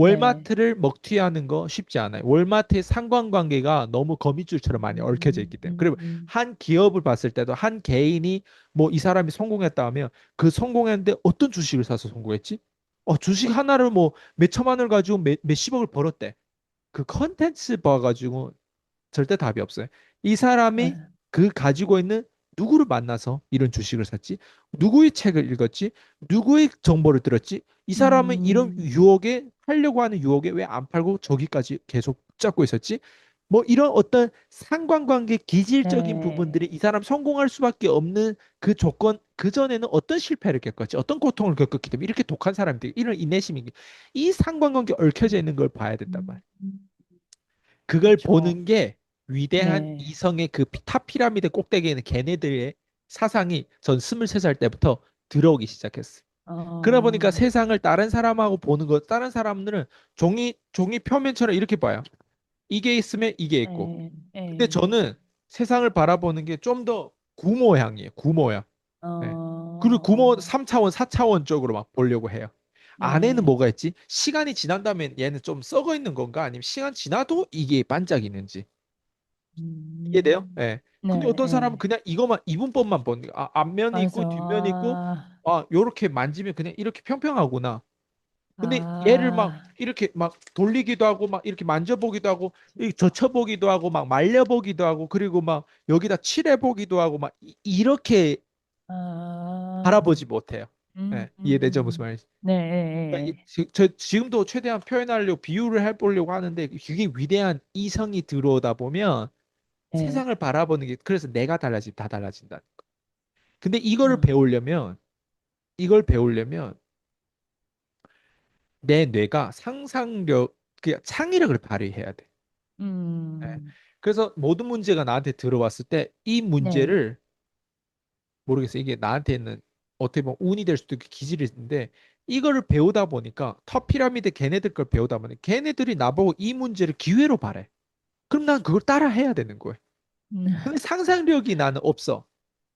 네, 월마트를 먹튀하는 거 쉽지 않아요. 월마트의 상관관계가 너무 거미줄처럼 많이 얽혀져 있기 때문에. 그리고 음, 한 기업을 봤을 때도 한 개인이 뭐 이 사람이 성공했다 하면 그 성공했는데 어떤 주식을 사서 성공했지? 주식 하나를 뭐 몇천만 원을 가지고 몇십억을 벌었대. 그 컨텐츠 봐가지고 절대 답이 없어요. 이 사람이 네, 그 가지고 있는 누구를 만나서 이런 주식을 샀지? 누구의 책을 읽었지? 누구의 정보를 들었지? 이 사람은 이런 음, 유혹에 하려고 하는 유혹에 왜 안 팔고 저기까지 계속 붙잡고 있었지? 뭐 이런 어떤 상관관계 기질적인 부분들이 네, 이 사람 성공할 수밖에 없는 그 조건 그 전에는 어떤 실패를 겪었지 어떤 고통을 겪었기 때문에 이렇게 독한 사람들이 이런 인내심이 이 상관관계 얽혀져 있는 걸 봐야 된단 말이야. 음, 그걸 그죠. 보는 게 위대한 네, 이성의 그 탑 피라미드 꼭대기에 있는 걔네들의 사상이 전 23살 때부터 들어오기 시작했어요. 그러다 보니까 어, 세상을 다른 사람하고 보는 것, 다른 사람들은 종이 표면처럼 이렇게 봐요. 이게 있으면 이게 있고. 네, 근데 네, 저는 세상을 바라보는 게 좀 더 구모양이에요. 구모양. 네. 그리고 구모 어, 3차원, 4차원적으로 막 보려고 해요. 안에는 네, 뭐가 있지? 시간이 지난 다음에 얘는 좀 썩어 있는 건가? 아니면 시간 지나도 이게 반짝이는지. 이해돼요? 음, 예. 근데 네, 어떤 사람은 네, 그냥 이것만 이분법만 보는 거야. 앞면이 맞아. 있고 뒷면이 있고 요렇게 만지면 그냥 이렇게 평평하구나. 근데 얘를 막 아, 이렇게 막 돌리기도 하고 막 이렇게 만져보기도 하고 이렇게 젖혀보기도 하고 막 말려보기도 하고 그리고 막 여기다 칠해보기도 하고 막 이렇게 아, 바라보지 못해요. 음, 예, 이해되죠? 무슨 음, 말인지. 네, 그러니까 네, 저 지금도 최대한 표현하려고 비유를 해보려고 하는데 그게 위대한 이성이 들어오다 보면 네, 세상을 바라보는 게 그래서 내가 달라지면 다 달라진다. 근데 어, 이걸 배우려면 내 뇌가 상상력 그 창의력을 발휘해야 돼. 예. 음, 그래서 모든 문제가 나한테 들어왔을 때 이 네, 문제를 모르겠어. 이게 나한테는 어떻게 보면 운이 될 수도 있고 기질이 있는데 이거를 배우다 보니까 터 피라미드 걔네들 걸 배우다 보니 걔네들이 나보고 이 문제를 기회로 말해. 그럼 난 그걸 따라 해야 되는 거예요. 음, 근데 상상력이 나는 없어.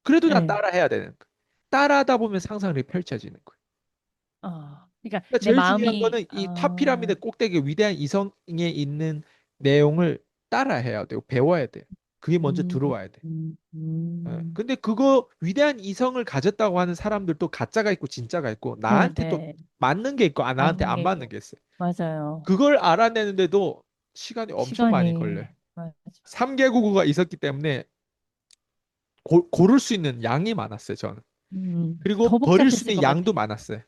그래도 난 네, 따라 해야 되는 거야. 따라하다 보면 상상력이 펼쳐지는 거야. 그러니까 그러니까 내 제일 중요한 마음이, 거는 이 탑 피라미드 꼭대기 위대한 이성에 있는 내용을 따라해야 돼요. 배워야 돼요. 그게 먼저 음, 들어와야 돼. 음, 예. 음, 근데 그거 위대한 이성을 가졌다고 하는 사람들도 가짜가 있고 진짜가 있고 네, 나한테 또 네, 맞는 게 있고 나한테 맞는 안 게 맞는 있고, 게 있어요. 맞아요. 그걸 알아내는데도 시간이 엄청 많이 시간이, 걸려요. 맞아. 3개국어가 있었기 때문에 고를 수 있는 양이 많았어요, 저는. 더 그리고 버릴 수 복잡했을 있는 것 같아. 양도 많았어요.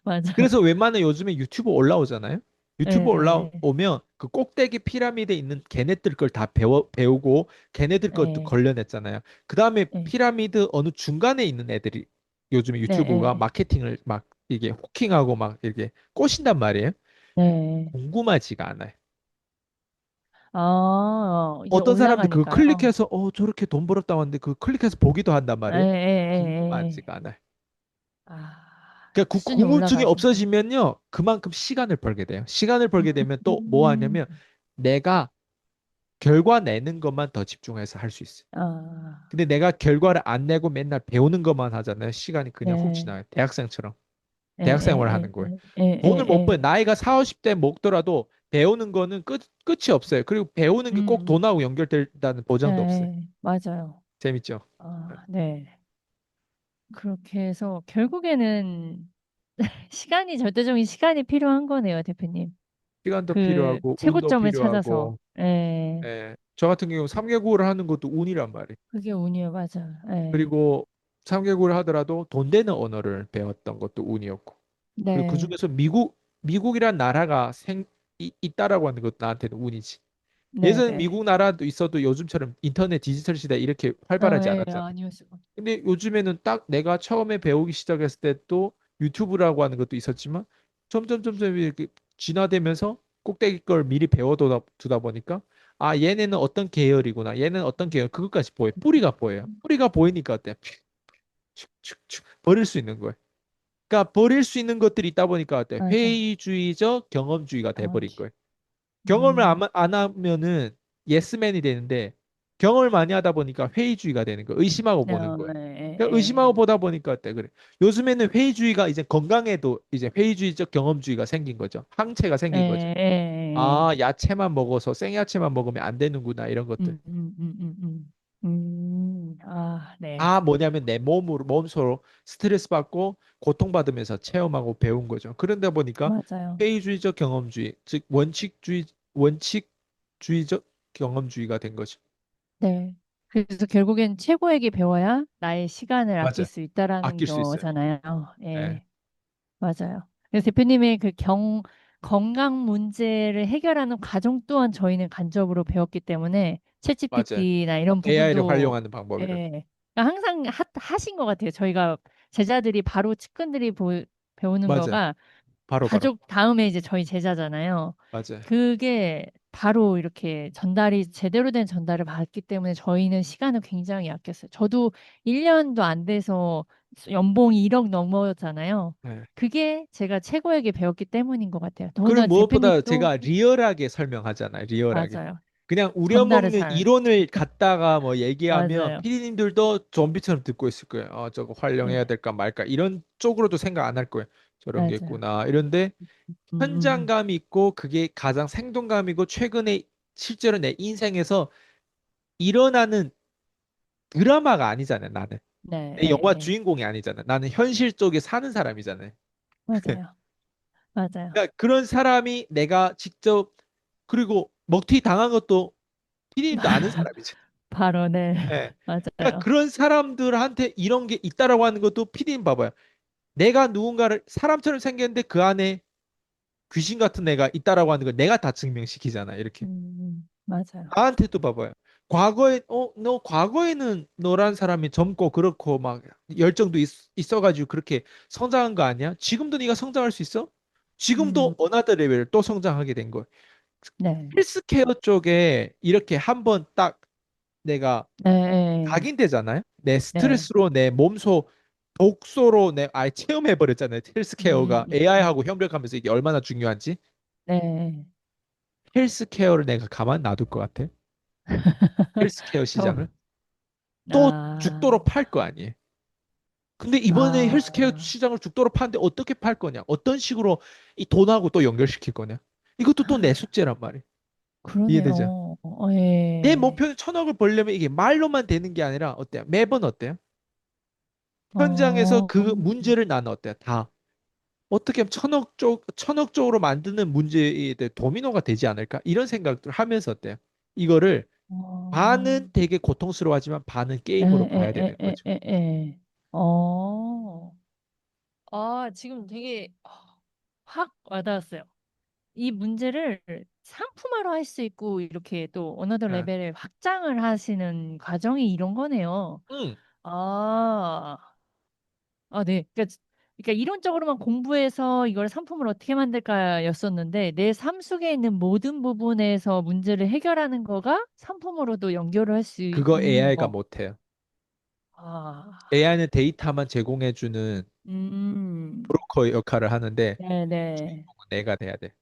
맞아. 그래서 웬만한 요즘에 유튜브 올라오잖아요. 유튜브 네, 올라오면 그 꼭대기 피라미드에 있는 걔네들 걸 다 배우고 걔네들 것도 네, 걸려냈잖아요. 그 다음에 네, 피라미드 어느 중간에 있는 애들이 요즘에 네, 유튜브가 네, 마케팅을 막 이게 호킹하고 막 이렇게 꼬신단 말이에요. 네. 궁금하지가 않아요. 이제 어떤 사람들 그거 올라가니까요. 클릭해서 저렇게 돈 벌었다고 하는데 그 클릭해서 보기도 한단 예, 예, 말이에요. 예, 예. 궁금하지가 않아요. 그러니까 그 수준이 궁금증이 올라가니까. 없어지면요, 그만큼 시간을 벌게 돼요. 시간을 벌게 되면 또 뭐 음, 하냐면 내가 결과 내는 것만 더 집중해서 할 수 있어요. 아, 근데 내가 결과를 안 내고 맨날 배우는 것만 하잖아요. 시간이 그냥 훅 네, 지나요. 대학생처럼. 예, 대학생활을 예, 하는 거예요. 예, 예, 돈을 예, 못 벌, 예. 나이가 4, 50대 먹더라도 배우는 거는 끝이 없어요. 그리고 배우는 게 꼭 음, 돈하고 연결된다는 보장도 없어요. 네, 맞아요. 재밌죠? 네. 그렇게 해서 결국에는 시간이 절대적인 시간이 필요한 거네요, 대표님. 시간도 그 필요하고, 운도 최고점을 찾아서. 필요하고, 예, 예. 저 같은 경우 3개국어를 하는 것도 운이란 말이에요. 그게 운이에요, 맞아요. 예, 그리고 3개국을 하더라도 돈 되는 언어를 배웠던 것도 운이었고. 그리고 네, 그중에서 미국이란 나라가 있다라고 하는 것도 나한테는 운이지. 네, 예전에 네. 미국 나라도 있어도 요즘처럼 인터넷 디지털 시대 이렇게 활발하지 예, 않았잖아. 아니었을 것 근데 요즘에는 딱 내가 처음에 배우기 시작했을 때 또 유튜브라고 하는 것도 있었지만 점점 이렇게 진화되면서 꼭대기 걸 미리 배워두다 보니까 얘네는 어떤 계열이구나. 얘는 어떤 계열. 그것까지 보여. 뿌리가 보여요. 뿌리가 보이니까 어때? 축축축 버릴 수 있는 거예요. 그러니까 버릴 수 있는 것들이 있다 보니까 어때? 맞아. 회의주의적 경험주의가 돼버린 경험치. 거예요. 경험을 음, 안 하면은 예스맨이 되는데 경험을 많이 하다 보니까 회의주의가 되는 거예요. 의심하고 보는 거예요. 예, 그러니까 의심하고 예, 보다 보니까 어때? 그래. 요즘에는 회의주의가 이제 건강에도 이제 회의주의적 경험주의가 생긴 거죠. 항체가 예, 생긴 거죠. 예, 예. 야채만 먹어서 생야채만 먹으면 안 되는구나 이런 것들. 네. 뭐냐면 내 몸으로 스트레스 받고 고통받으면서 체험하고 배운 거죠. 그런데 보니까 맞아요. 회의주의적 경험주의, 즉 원칙주의적 경험주의가 된 거죠. 네. 그래서 결국엔 최고에게 배워야 나의 시간을 아낄 맞아요. 수 있다라는 아낄 수 있어요. 거잖아요. 네, 예, 맞아요. 그래서 대표님의 그 건강 문제를 해결하는 과정 또한 저희는 간접으로 배웠기 때문에 맞아요. 챗GPT나 이런 AI를 부분도 활용하는 방법이라. 예, 그러니까 항상 하신 것 같아요. 저희가 제자들이 바로 측근들이 배우는 맞아요. 거가 바로. 가족 다음에 이제 저희 제자잖아요. 맞아요. 그게 바로 이렇게 전달이 제대로 된 전달을 받기 때문에 저희는 시간을 굉장히 아꼈어요. 저도 1년도 안 돼서 연봉이 1억 넘었잖아요. 네. 그게 제가 최고에게 배웠기 때문인 것 같아요. 더군다나 그리고 무엇보다 대표님도 제가 리얼하게 설명하잖아요. 리얼하게. 맞아요. 그냥 전달을 우려먹는 잘. 이론을 갖다가 뭐 얘기하면 맞아요. 피디님들도 좀비처럼 듣고 있을 거예요. 저거 활용해야 네, 될까 말까 이런 쪽으로도 생각 안 할 거예요. 저런 게 맞아요. 있구나. 이런데 음, 음. 현장감이 있고 그게 가장 생동감이고 최근에 실제로 내 인생에서 일어나는 드라마가 아니잖아요. 나는. 네, 내 네, 영화 네. 주인공이 아니잖아요. 나는 현실 속에 사는 사람이잖아요. 맞아요. 맞아요. 그러니까 그런 사람이 내가 직접 그리고 먹튀 당한 것도 피디님도 아는 사람이죠. 바로, 네. 예. 그러니까 맞아요. 그런 사람들한테 이런 게 있다라고 하는 것도 피디님 봐봐요. 내가 누군가를 사람처럼 생겼는데 그 안에 귀신 같은 애가 있다라고 하는 걸 내가 다 증명시키잖아. 이렇게. 맞아요. 나한테도 봐봐요. 너 과거에는 너란 사람이 젊고 그렇고 막 열정도 있어가지고 그렇게 성장한 거 아니야? 지금도 네가 성장할 수 있어? 지금도 음, 어나더 레벨 또 성장하게 된 거야. 네. 헬스케어 쪽에 이렇게 한번 딱 내가 네. 각인되잖아요. 내 네. 스트레스로 내 몸소 독소로 내 아예 체험해버렸잖아요. 헬스케어가 AI하고 음. 협력하면서 이게 얼마나 중요한지. 네. 헬스케어를 내가 가만 놔둘 것 같아. 헬스케어 더, 시장을 또 아, 죽도록 팔 거 아니에요. 근데 이번에 헬스케어 아, 시장을 죽도록 파는데 어떻게 팔 거냐? 어떤 식으로 이 돈하고 또 연결시킬 거냐? 이것도 또 내 숙제란 말이에요. 이해되죠? 그러네요. 내 예. 목표는 1,000억을 벌려면 이게 말로만 되는 게 아니라 어때요? 매번 어때요? 현장에서 어, 그 문제를 나는 어때요? 다 어떻게 하면 1,000억 쪽으로 만드는 문제에 대해 도미노가 되지 않을까? 이런 생각들 하면서 어때요? 이거를 어, 반은 되게 고통스러워하지만 반은 에, 게임으로 봐야 에, 되는 에, 에, 거죠. 에, 에. 어, 아, 지금 되게 확 와닿았어요. 이 문제를 상품화로 할 수 있고, 이렇게 또 어너더 아, 레벨에 확장을 하시는 과정이 이런 거네요. 응, 아, 네. 그러니까 이론적으로만 공부해서 이걸 상품을 어떻게 만들까였었는데 내 삶 속에 있는 모든 부분에서 문제를 해결하는 거가 상품으로도 연결을 할 수 그거 있는 AI가 거. 못해요. 아, AI는 데이터만 제공해주는 음, 브로커 역할을 하는데 네네. 주인공은 내가 돼야 돼.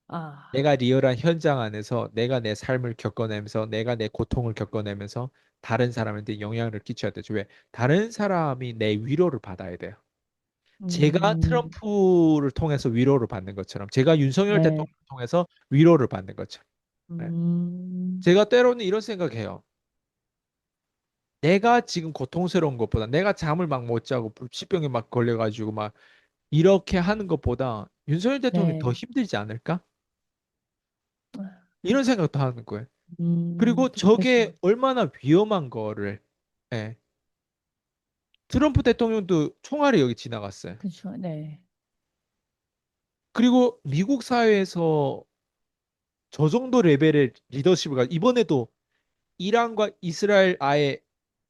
아, 내가 리얼한 현장 안에서 내가 내 삶을 겪어내면서 내가 내 고통을 겪어내면서 다른 사람한테 영향을 끼쳐야 되죠. 왜? 다른 사람이 내 위로를 받아야 돼요. 제가 음, 트럼프를 통해서 위로를 받는 것처럼 제가 윤석열 네. 대통령을 통해서 위로를 받는 것처럼. 네. 음, 제가 때로는 이런 생각해요. 내가 지금 고통스러운 것보다 내가 잠을 막 못 자고 불치병에 막 걸려가지고 막 이렇게 하는 것보다 윤석열 대통령이 더 네. 힘들지 않을까? 이런 생각도 하는 거예요. 그리고 그럴 수, 저게 얼마나 위험한 거를, 예. 트럼프 대통령도 총알이 여기 지나갔어요. 그쵸, 네. 그리고 미국 사회에서 저 정도 레벨의 리더십을 이번에도 이란과 이스라엘 아예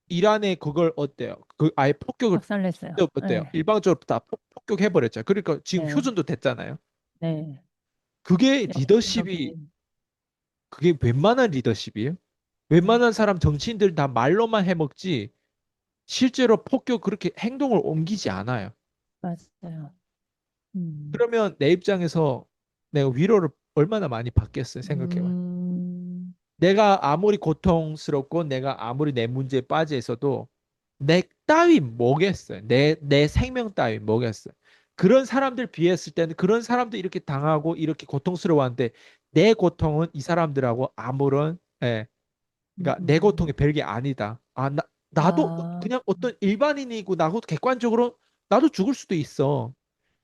이란의 그걸 어때요? 그 아예 폭격을 박살냈어요. 직접 어때요? 네, 일방적으로 다 폭격해버렸죠. 그러니까 지금 네, 휴전도 됐잖아요. 네. 그게 리더십이 역사적인, 그게 웬만한 리더십이에요? 웬만한 사람 정치인들 다 말로만 해먹지 실제로 폭격 그렇게 행동을 옮기지 않아요. 맞아요. 음, 그러면 내 입장에서 내가 위로를 얼마나 많이 받겠어요? 생각해봐요. 음, 내가 아무리 고통스럽고 내가 아무리 내 문제에 빠져 있어도 내 따위 뭐겠어요? 내 생명 따위 뭐겠어요? 그런 사람들 비했을 때는 그런 사람도 이렇게 당하고 이렇게 고통스러워하는데 내 고통은 이 사람들하고 아무런 그러니까 내 고통이 음, 별게 아니다. 나도 아, 그냥 어떤 일반인이고 나도 객관적으로 나도 죽을 수도 있어.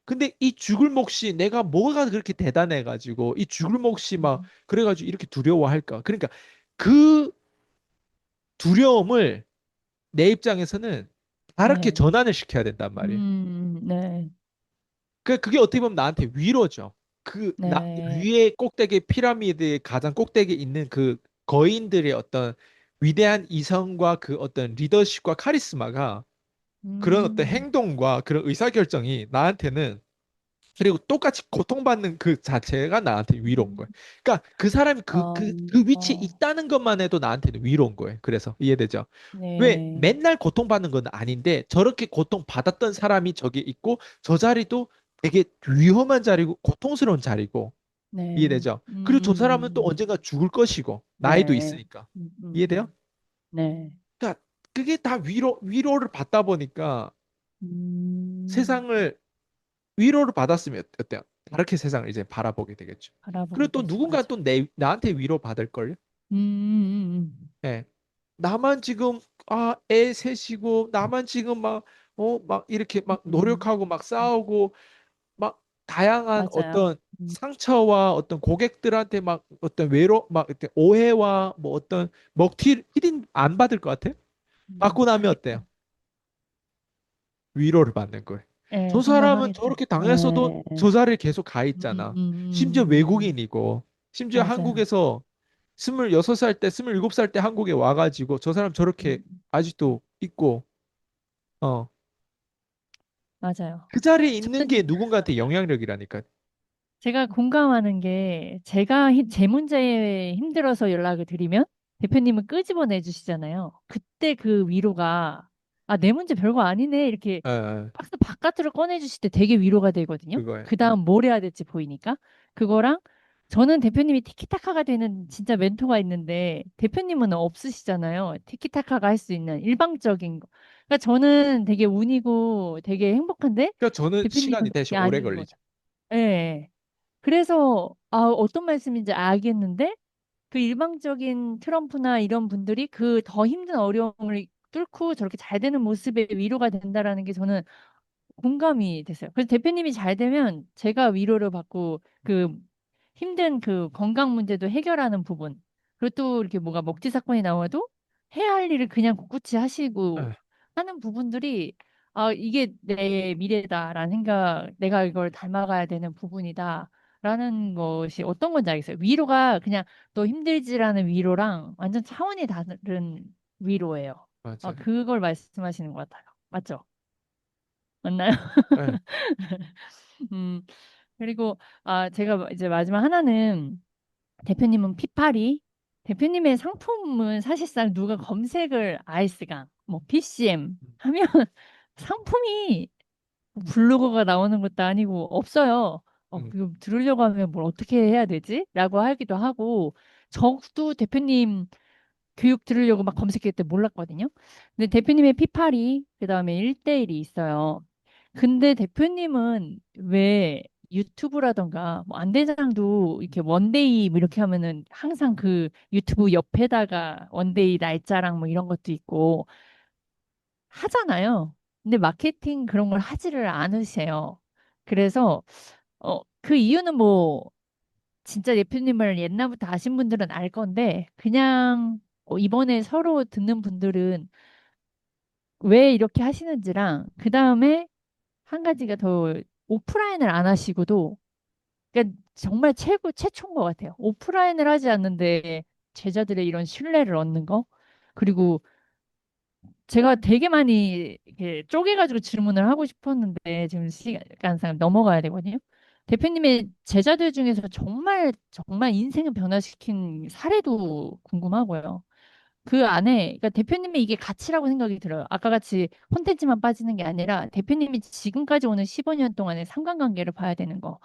근데 이 죽을 몫이 내가 뭐가 그렇게 대단해가지고 이 죽을 몫이 막 음, 그래가지고 이렇게 두려워할까? 그러니까 그 두려움을 내 입장에서는 다르게 네, 전환을 시켜야 된단 말이에요. 네, 그게 어떻게 보면 나한테 위로죠. 나 네, 위에 꼭대기 피라미드의 가장 꼭대기에 있는 그 거인들의 어떤 위대한 이성과 그 어떤 리더십과 카리스마가 그런 어떤 음, 행동과 그런 의사결정이 나한테는 그리고 똑같이 고통받는 그 자체가 나한테 위로인 거예요. 음, 그러니까 그 사람이 어, 그 위치에 어, 있다는 것만 해도 나한테는 위로인 거예요. 그래서 이해되죠? 왜 네, 맨날 고통받는 건 아닌데 저렇게 고통받았던 사람이 저기 있고 저 자리도 되게 위험한 자리고 고통스러운 자리고 네, 이해되죠? 그리고 저 사람은 또 언젠가 죽을 것이고 나이도 네, 있으니까 이해돼요? 네, 그러니까 그게 다 위로를 받다 보니까 음, 세상을 위로를 받았으면 어때요? 다르게 세상을 이제 바라보게 되겠죠. 바라보게 그리고 또 되죠. 누군가 맞아. 또 나한테 위로 받을걸요? 음, 음, 예. 나만 지금 애 셋이고 나만 지금 막 이렇게 막 음, 노력하고 막 싸우고 막 다양한 맞아요. 어떤 상처와 어떤 고객들한테 막 어떤 막 어떤 오해와 뭐 어떤 티린 안 받을 것 같아요? 받고 나면 어때요? 위로를 받는 거예요. 예, 저 사람은 상대방이 또, 저렇게 당했어도 예, 저 자리에 계속 가 음, 있잖아. 심지어 외국인이고, 심지어 맞아요. 한국에서 26살 때, 27살 때 한국에 와가지고 저 사람 저렇게 음, 아직도 있고, 어, 맞아요. 그 자리에 있는 게 저는, 누군가한테 영향력이라니까. 제가 공감하는 게 제 문제에 힘들어서 연락을 드리면 대표님은 끄집어내 주시잖아요. 그때 그 위로가 아, 내 문제 별거 아니네. 이렇게 어, 박스 바깥으로 꺼내 주실 때 되게 위로가 되거든요. 그거예요. 그다음 뭘 해야 될지 보이니까. 그거랑 저는 대표님이 티키타카가 되는 진짜 멘토가 있는데 대표님은 없으시잖아요. 티키타카가 할 수 있는 일방적인 거. 그러니까 저는 되게 운이고 되게 행복한데 그러니까 저는 대표님은 시간이 그게 대신 오래 아닌 거예요. 걸리죠. 예. 그래서 어떤 말씀인지 알겠는데 그 일방적인 트럼프나 이런 분들이 그 더 힘든 어려움을 뚫고 저렇게 잘 되는 모습에 위로가 된다라는 게 저는 공감이 됐어요. 그래서 대표님이 잘 되면 제가 위로를 받고 그 힘든 그 건강 문제도 해결하는 부분. 그리고 또 이렇게 뭐가 먹지 사건이 나와도 해야 할 일을 그냥 꿋꿋이 하시고 예, 하는 부분들이 아, 이게 내 미래다라는 생각, 내가 이걸 닮아가야 되는 부분이다라는 것이 어떤 건지 알겠어요. 위로가 그냥 너 힘들지라는 위로랑 완전 차원이 다른 위로예요. 맞아요. 그걸 말씀하시는 것 같아요. 맞죠? 맞나요? 예, 음, 그리고 제가 이제 마지막 하나는 대표님은 피파리. 대표님의 상품은 사실상 누가 검색을 아이스강, 뭐 PCM 하면 상품이 블로거가 나오는 것도 아니고 없어요. 음, 이거 들으려고 하면 뭘 어떻게 해야 되지? 라고 하기도 하고 저도 대표님 교육 들으려고 막 검색할 때 몰랐거든요. 근데 대표님의 피파리, 그다음에 1대1이 있어요. 근데 대표님은 왜 유튜브라던가 뭐 안대장도 이렇게 원데이 뭐 이렇게 하면은 항상 그 유튜브 옆에다가 원데이 날짜랑 뭐 이런 것도 있고 하잖아요. 근데 마케팅 그런 걸 하지를 않으세요. 그래서 그 이유는 뭐 진짜 대표님을 옛날부터 아신 분들은 알 건데 그냥 이번에 서로 듣는 분들은 왜 이렇게 하시는지랑 그 다음에 한 가지가 더 오프라인을 안 하시고도 그러니까 정말 최초인 것 같아요. 오프라인을 하지 않는데 제자들의 이런 신뢰를 얻는 거 그리고 제가 되게 많이 이렇게 쪼개가지고 질문을 하고 싶었는데 지금 시간상 넘어가야 되거든요. 대표님의 제자들 중에서 정말 정말 인생을 변화시킨 사례도 궁금하고요. 그 안에 그러니까 대표님의 이게 가치라고 생각이 들어요. 아까 같이 콘텐츠만 빠지는 게 아니라 대표님이 지금까지 오는 15년 동안의 상관관계를 봐야 되는 거.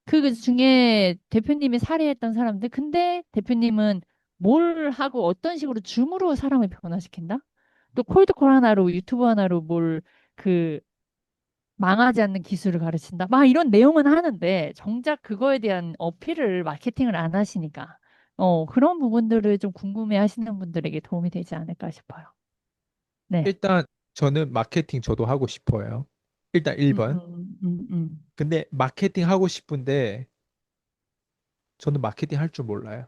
그 중에 대표님이 살해했던 사람들 근데 대표님은 뭘 하고 어떤 식으로 줌으로 사람을 변화시킨다? 또 콜드콜 하나로 유튜브 하나로 뭘 그 망하지 않는 기술을 가르친다. 막 이런 내용은 하는데 정작 그거에 대한 어필을 마케팅을 안 하시니까 그런 부분들을 좀 궁금해 하시는 분들에게 도움이 되지 않을까 싶어요. 네. 일단 저는 마케팅 저도 하고 싶어요. 일단 음, 1번. 음, 음, 음. 근데 마케팅 하고 싶은데 저는 마케팅 할 줄 몰라요.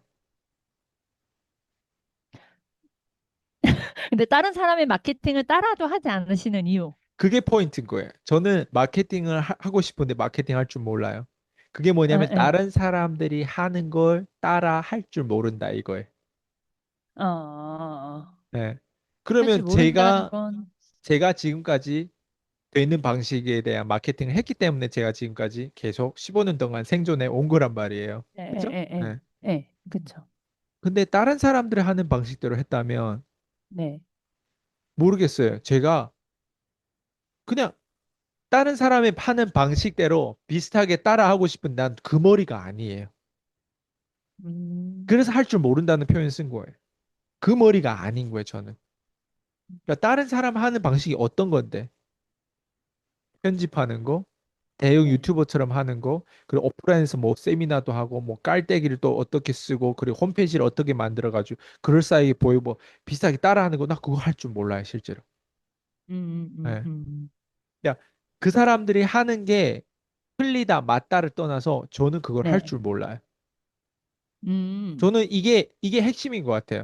근데 다른 사람의 마케팅을 따라도 하지 않으시는 이유. 그게 포인트인 거예요. 저는 마케팅을 하고 싶은데 마케팅 할 줄 몰라요. 그게 어, 뭐냐면 예. 다른 사람들이 하는 걸 따라 할 줄 모른다 이거예요. 네. 할 줄 그러면 모른다는 제가 건, 제가 지금까지 되는 방식에 대한 마케팅을 했기 때문에 제가 지금까지 계속 15년 동안 생존해 온 거란 말이에요. 예, 그죠? 예, 예, 네. 예. 예, 그쵸. 근데 다른 사람들이 하는 방식대로 했다면 네. 모르겠어요. 제가 그냥 다른 사람이 파는 방식대로 비슷하게 따라하고 싶은 난 그 머리가 아니에요. 음, 그래서 할 줄 모른다는 표현 쓴 거예요. 그 머리가 아닌 거예요, 저는. 그러니까 다른 사람 하는 방식이 어떤 건데? 편집하는 거, 대형 네. 유튜버처럼 하는 거, 그리고 오프라인에서 뭐 세미나도 하고, 뭐 깔때기를 또 어떻게 쓰고, 그리고 홈페이지를 어떻게 만들어가지고, 그럴싸하게 보이고, 비슷하게 따라하는 거, 나 그거 할 줄 몰라요, 실제로. 예. 그냥 그 사람들이 하는 게 틀리다, 맞다를 떠나서 저는 그걸 할 네. 줄 몰라요. 음, 저는 이게 핵심인 것 같아요.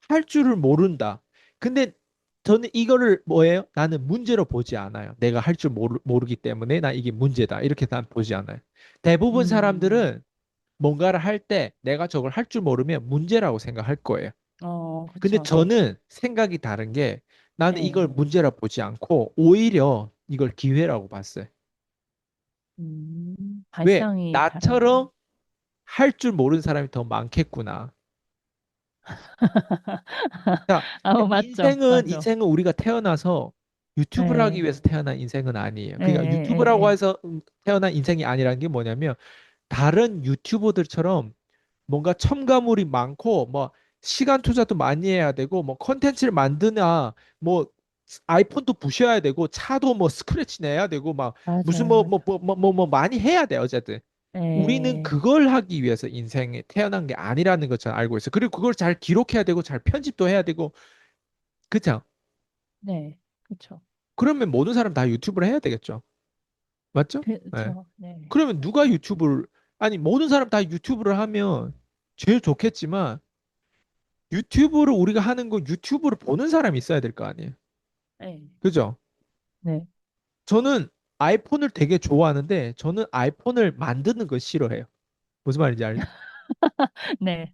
할 줄을 모른다. 근데 저는 이거를 뭐예요? 나는 문제로 보지 않아요. 내가 할 줄 모르기 때문에 나 이게 문제다. 이렇게 난 보지 않아요. 대부분 음, 사람들은 뭔가를 할 때 내가 저걸 할 줄 모르면 문제라고 생각할 거예요. 근데 그쵸. 네. 저는 생각이 다른 게 나는 네. 이걸 문제라 보지 않고 오히려 이걸 기회라고 봤어요. 음. 왜? 발상이 다르구나. 나처럼 할 줄 모르는 사람이 더 많겠구나. 자, 맞죠. 인생은 맞아. 인생은 우리가 태어나서 유튜브를 하기 예, 위해서 태어난 인생은 아니에요. 예, 그러니까 예, 유튜브라고 예, 해서 태어난 인생이 아니라는 게 뭐냐면 다른 유튜버들처럼 뭔가 첨가물이 많고 뭐 시간 투자도 많이 해야 되고 뭐 컨텐츠를 만드나 뭐 아이폰도 부셔야 되고 차도 뭐 스크래치 내야 되고 막 무슨 맞아요, 뭐 뭐 맞아. 뭐 뭐 뭐 많이 해야 돼 어쨌든 우리는 예, 그걸 하기 위해서 인생에 태어난 게 아니라는 걸 잘 알고 있어. 그리고 그걸 잘 기록해야 되고 잘 편집도 해야 되고 그죠? 네, 그렇죠. 그러면 모든 사람 다 유튜브를 해야 되겠죠. 맞죠? 네. 그렇죠. 네, 그러면 누가 유튜브를 아니 모든 사람 다 유튜브를 하면 제일 좋겠지만 유튜브를 우리가 하는 건 유튜브를 보는 사람이 있어야 될 거 아니에요. 네, 그죠? 네, 저는 아이폰을 되게 좋아하는데 저는 아이폰을 만드는 걸 싫어해요. 무슨 말인지 알죠? 네.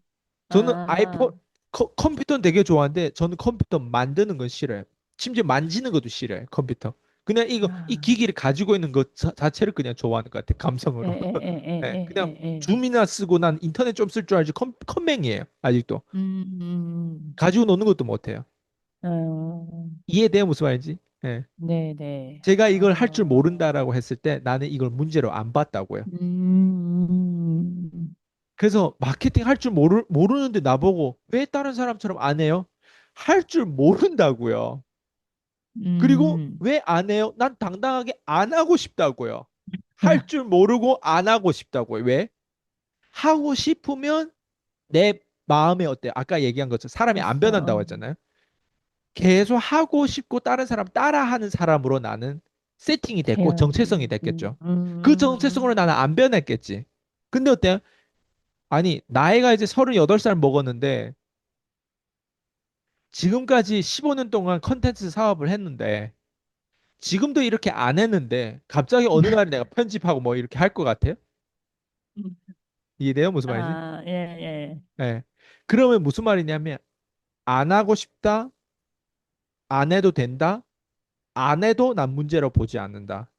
저는 아이폰 아, 컴퓨터는 되게 좋아하는데 저는 컴퓨터 만드는 건 싫어요. 심지어 만지는 것도 싫어요. 컴퓨터. 그냥 이 아, 기기를 가지고 있는 것 자체를 그냥 좋아하는 것 같아요. 예, 감성으로. 예, 예, 예, 네, 예, 그냥 예, 예. 줌이나 쓰고 난 인터넷 좀 쓸 줄 알지 컴맹이에요. 아직도. 음, 가지고 노는 것도 못해요. 어, 이해돼요? 무슨 말인지? 네. 네, 네. 제가 이걸 할 줄 모른다라고 했을 때 나는 이걸 문제로 안 봤다고요. 음, 그래서 마케팅 할 줄 모르는데 나보고 왜 다른 사람처럼 안 해요? 할 줄 모른다고요. 그리고 음, 왜 안 해요? 난 당당하게 안 하고 싶다고요. 할 줄 모르고 안 하고 싶다고요. 왜? 하고 싶으면 내 마음에 어때요? 아까 얘기한 것처럼 사람이 안 변한다고 있어. 했잖아요. 계속 하고 싶고 다른 사람 따라하는 사람으로 나는 세팅이 됐고 정체성이 태연, 됐겠죠. 그 정체성으로 나는 음, 안 변했겠지. 근데 어때요? 아니, 나이가 이제 38살 먹었는데 지금까지 15년 동안 컨텐츠 사업을 했는데 지금도 이렇게 안 했는데 갑자기 어느 날에 내가 편집하고 뭐 이렇게 할 것 같아요? 이해돼요? 무슨 말인지? 아, 예, 예. 네. 그러면 무슨 말이냐면 안 하고 싶다, 안 해도 된다, 안 해도 난 문제로 보지 않는다.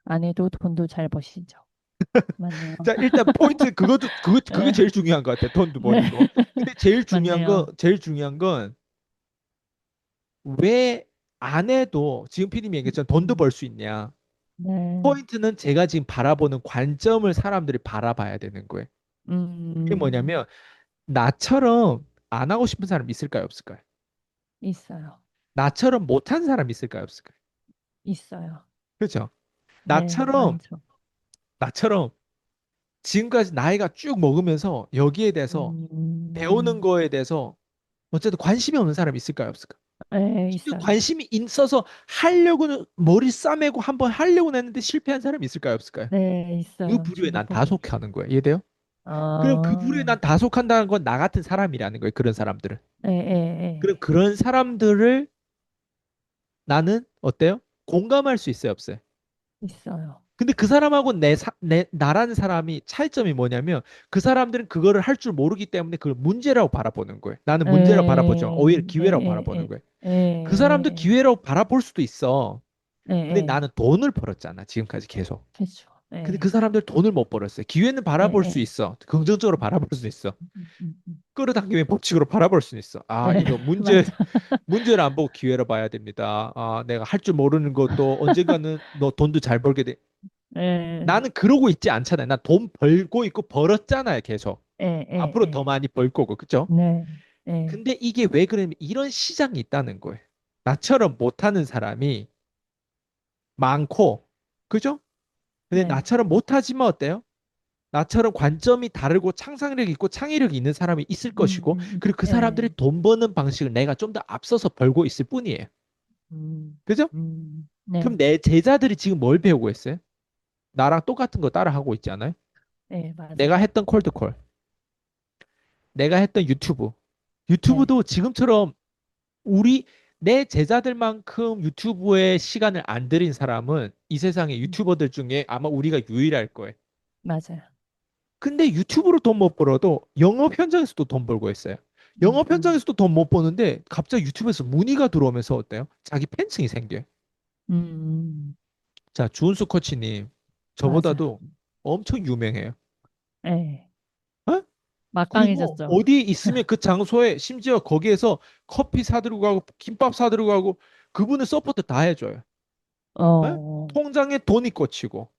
안 해도 돈도 잘 버시죠. 맞네요. 자, 일단 포인트 그것도 그게 예, 제일 중요한 것 같아. 돈도 네, 버는 거. 근데 맞네요. 제일 중요한 건 왜 안 해도 지금 피디님이 얘기했잖아. 돈도 음, 벌 수 있냐. 네, 포인트는 제가 지금 바라보는 관점을 사람들이 바라봐야 되는 거예요. 그게 음, 뭐냐면 나처럼 안 하고 싶은 사람 있을까요, 없을까요? 있어요. 나처럼 못한 사람 있을까요, 없을까요? 있어요. 그렇죠? 네, 나처럼 많죠. 나처럼 지금까지 나이가 쭉 먹으면서 여기에 대해서 배우는 음, 거에 대해서 어쨌든 관심이 없는 사람이 있을까요, 없을까요? 네, 심지어 있어요. 관심이 있어서 하려고는 머리 싸매고 한번 하려고 했는데 실패한 사람이 있을까요, 없을까요? 네, 그 있어요. 부류에 난 다 충분히. 속하는 거예요. 이해돼요? 그럼 그 부류에 아, 난 다 속한다는 건 나 같은 사람이라는 거예요. 그런 사람들은. 예, 예, 그럼 예. 그런 사람들을 나는 어때요? 공감할 수 있어요, 없어요? 있어요. 근데 그 사람하고 나라는 사람이 차이점이 뭐냐면 그 사람들은 그거를 할 줄 모르기 때문에 그걸 문제라고 바라보는 거예요. 나는 예, 문제라고 바라보죠. 오히려 예, 기회라고 예, 바라보는 예, 거예요. 예, 그 사람도 예, 기회라고 바라볼 수도 있어. 예, 근데 예. 나는 돈을 벌었잖아, 지금까지 계속. 그렇죠. 근데 그 예, 사람들 돈을 못 벌었어요. 기회는 예, 바라볼 수 예. 있어. 긍정적으로 바라볼 수 있어. 음, 음, 음. 끌어당김의 법칙으로 바라볼 수 있어. 아, 예, 이거 맞아. 문제를 안 보고 기회로 봐야 됩니다. 아, 내가 할 줄 모르는 것도 언젠가는 너 돈도 잘 벌게 돼. 예, 나는 그러고 있지 않잖아요. 난 돈 벌고 있고 벌었잖아요, 계속. 예, 예, 앞으로 더 예. 많이 벌 거고, 그죠? 네, 예, 근데 이게 왜 그러냐면 이런 시장이 있다는 거예요. 나처럼 못하는 사람이 많고, 그죠? 근데 네. 나처럼 못하지만 어때요? 나처럼 관점이 다르고 상상력 있고 창의력이 있는 사람이 있을 것이고, 그리고 그 사람들이 예. 돈 버는 방식을 내가 좀 더 앞서서 벌고 있을 뿐이에요. 그죠? 그럼 네, 내 제자들이 지금 뭘 배우고 있어요? 나랑 똑같은 거 따라하고 있지 않아요? 예, 내가 맞아요. 했던 콜드콜, 내가 했던 유튜브. 네, 유튜브도 지금처럼 우리 내 제자들만큼 유튜브에 시간을 안 들인 사람은 이 세상의 유튜버들 중에 아마 우리가 유일할 거예요. 맞아요. 근데 유튜브로 돈 못 벌어도 영업 현장에서도 돈 벌고 있어요. 음, 영업 음, 현장에서도 돈 못 버는데 갑자기 유튜브에서 문의가 들어오면서 어때요? 자기 팬층이 생겨요. 음, 자, 주은수 코치님, 맞아요. 저보다도 엄청 유명해요. 예. 어? 그리고 막강해졌죠. 어디에 있으면 그 장소에 심지어 거기에서 커피 사들고 가고 김밥 사들고 가고 그분은 서포트 다 해줘요. 어? 어, 통장에 돈이 꽂히고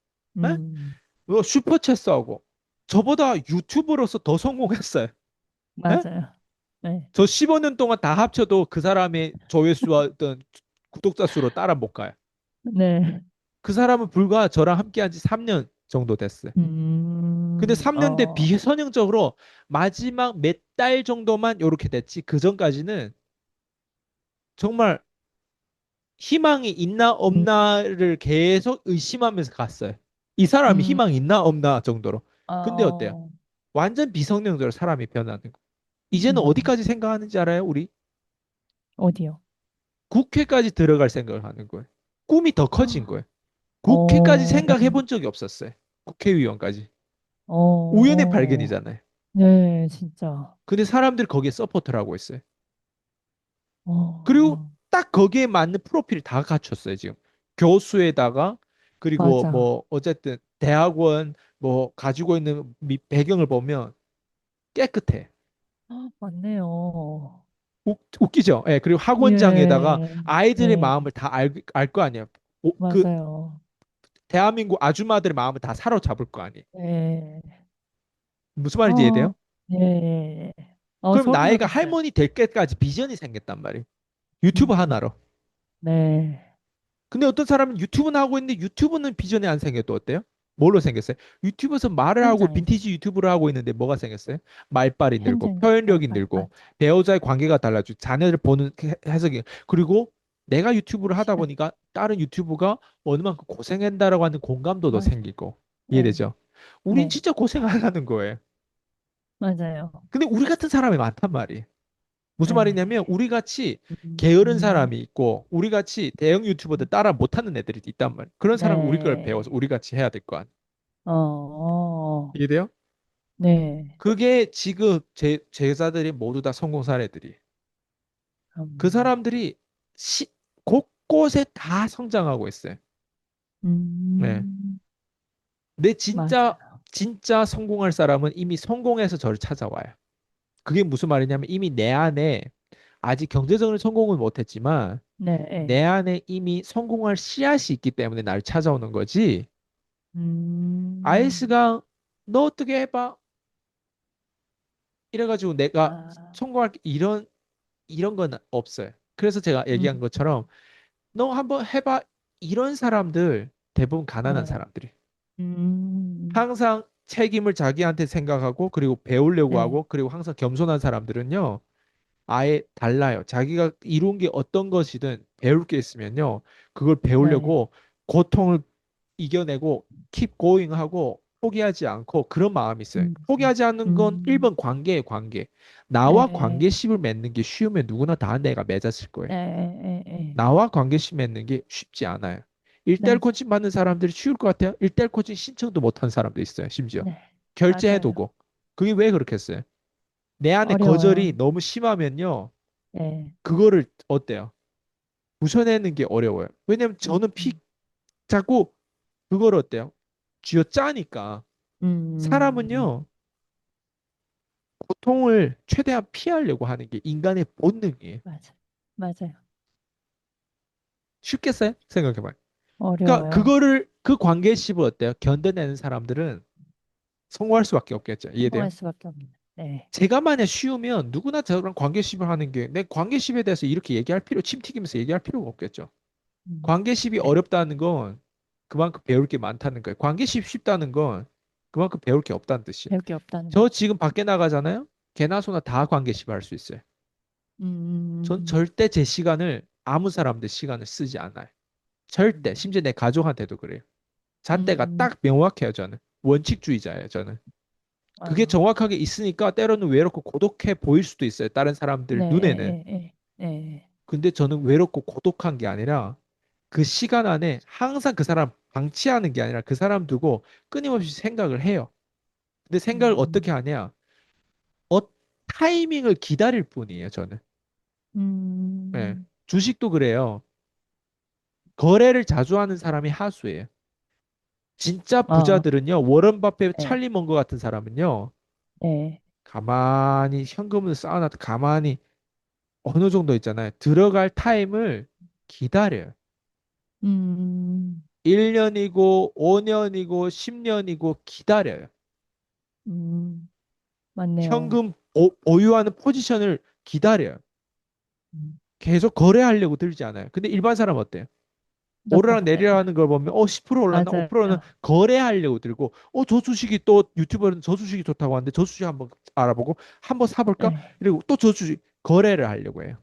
어? 음, 슈퍼챗 하고 저보다 유튜버로서 더 성공했어요. 어? 맞아요. 네. 저 15년 동안 다 합쳐도 그 사람의 조회수와 어떤 구독자 수로 따라 못 가요. 네. 그 사람은 불과 저랑 함께한 지 3년 정도 됐어요. 근데 3년 대 어, 비선형적으로 마지막 몇 달 정도만 이렇게 됐지. 그 전까지는 정말 희망이 있나 음, 없나를 계속 의심하면서 갔어요. 이 사람이 음, 희망이 있나 없나 정도로. 근데 어때요? 어, 완전 비성령대로 사람이 변하는 거. 이제는 음, 어디까지 생각하는지 알아요? 우리 어디요? 국회까지 들어갈 생각을 하는 거예요. 꿈이 더 커진 거예요. 국회까지 어, 생각해 본 적이 없었어요. 국회의원까지. 우연의 어, 발견이잖아요. 네, 진짜. 근데 사람들이 거기에 서포트를 하고 있어요. 그리고 어, 딱 거기에 맞는 프로필을 다 갖췄어요, 지금. 교수에다가, 그리고 맞아. 뭐, 어쨌든, 대학원, 뭐, 가지고 있는 배경을 보면 깨끗해. 맞네요. 웃기죠? 예, 그리고 학원장에다가 예, 아이들의 네, 마음을 다 알 거 아니에요. 그, 맞아요. 대한민국 아줌마들의 마음을 다 사로잡을 거 아니에요. 예, 무슨 말인지 어, 이해돼요? 예, 그럼 소름 나이가 돋았어요. 할머니 될 때까지 비전이 생겼단 말이에요. 유튜브 음, 하나로. 네, 근데 어떤 사람은 유튜브는 하고 있는데 유튜브는 비전이 안 생겨도 어때요? 뭘로 생겼어요? 유튜브에서 말을 하고 현장에서, 빈티지 유튜브를 하고 있는데 뭐가 생겼어요? 말빨이 늘고 현장, 표현력이 늘고 맞아. 배우자의 관계가 달라지고 자녀를 보는 해석이 그리고 내가 유튜브를 하다 시간, 보니까 다른 유튜브가 어느 만큼 고생한다라고 하는 공감도 더 맞아. 생기고 네, 이해되죠? 우린 네, 진짜 고생 안 하는 거예요. 맞아요. 근데 우리 같은 사람이 많단 말이에요. 무슨 말이냐면 네, 우리 같이 게으른 음, 사람이 있고 우리 같이 대형 유튜버들 따라 못하는 애들이 있단 말이에요. 그런 사람이 우리 걸 배워서 네, 우리 같이 해야 될 거 아니에요. 이해돼요? 네, 그게 지금 제자들이 모두 다 성공 사례들이. 그 음, 사람들이 시, 곳곳에 다 성장하고 있어요. 네. 음, 근데 진짜 맞아요. 진짜 성공할 사람은 이미 성공해서 저를 찾아와요. 그게 무슨 말이냐면 이미 내 안에 아직 경제적으로 성공은 못했지만 네, 내 네, 안에 이미 성공할 씨앗이 있기 때문에 나를 찾아오는 거지. 음, 아이스가 너 어떻게 해봐? 이래가지고 내가 아, 성공할 이런 건 없어요. 그래서 제가 얘기한 음, 것처럼 너 한번 해봐. 이런 사람들 대부분 가난한 네, 사람들이 음, 항상 책임을 자기한테 생각하고 그리고 배우려고 네, 하고 그리고 항상 겸손한 사람들은요. 아예 달라요. 자기가 이룬 게 어떤 것이든 배울 게 있으면요. 그걸 네, 배우려고 고통을 이겨내고 keep going 하고 포기하지 않고 그런 마음이 있어요. 음, 포기하지 않는 건 음, 1번 관계예요, 관계. 나와 네, 관계십을 맺는 게 쉬우면 누구나 다 내가 맺었을 거예요. 네, 나와 관계심 맺는 게 쉽지 않아요. 일대일 네, 코칭 받는 사람들이 쉬울 것 같아요. 일대일 코칭 신청도 못한 사람도 있어요, 심지어. 네, 맞아요. 결제해두고. 그게 왜 그렇겠어요? 내 안에 거절이 어려워요. 너무 심하면요. 네, 그거를 어때요? 부셔내는 게 어려워요. 왜냐면 저는 음, 자꾸 그걸 어때요? 쥐어 짜니까 음, 사람은요 고통을 최대한 피하려고 하는 게 인간의 본능이에요. 맞아, 맞아요. 쉽겠어요? 생각해봐요. 그러니까 어려워요. 그거를 그 관계식을 어때요? 견뎌내는 사람들은 성공할 수밖에 없겠죠. 성공할 이해돼요? 수밖에 없는. 네, 제가 만약 쉬우면 누구나 저런 관계십을 하는 게 내 관계십에 대해서 이렇게 얘기할 침 튀기면서 얘기할 필요가 없겠죠. 관계십이 네, 어렵다는 건 그만큼 배울 게 많다는 거예요. 관계십 쉽다는 건 그만큼 배울 게 없다는 뜻이에요. 배울 게 없다는 저 거죠. 지금 밖에 나가잖아요. 개나 소나 다 관계십 할 수 있어요. 전 음, 절대 제 시간을 아무 사람들 시간을 쓰지 않아요. 절대. 음, 심지어 내 가족한테도 그래요. 잣대가 음, 딱 명확해요, 저는. 원칙주의자예요, 저는. 그게 아, 정확하게 있으니까 때로는 외롭고 고독해 보일 수도 있어요. 다른 사람들 네, 눈에는. 네, 근데 저는 외롭고 고독한 게 아니라 그 시간 안에 항상 그 사람 방치하는 게 아니라 그 사람 두고 끊임없이 생각을 해요. 근데 생각을 어떻게 음, 하냐? 어, 타이밍을 기다릴 뿐이에요, 저는. 예. 음, 주식도 그래요. 거래를 자주 하는 사람이 하수예요. 진짜 어, 부자들은요, 워런 버핏, 네, 찰리 먼거 같은 사람은요, 네. 가만히 현금을 쌓아놔도 가만히 어느 정도 있잖아요. 들어갈 타임을 기다려요. 음, 1년이고 5년이고 10년이고 기다려요. 음, 맞네요. 현금 보유하는 포지션을 기다려요. 음, 계속 거래하려고 들지 않아요. 근데 일반 사람 어때요? 오르락 네, 내리락 하는 걸 보면 10% 올랐나? 맞아요. 5%는 거래하려고 들고 저 주식이 또 유튜버는 저 주식이 좋다고 하는데 저 주식 한번 알아보고 한번 사볼까? 네. 그리고 또 저 주식 거래를 하려고 해요.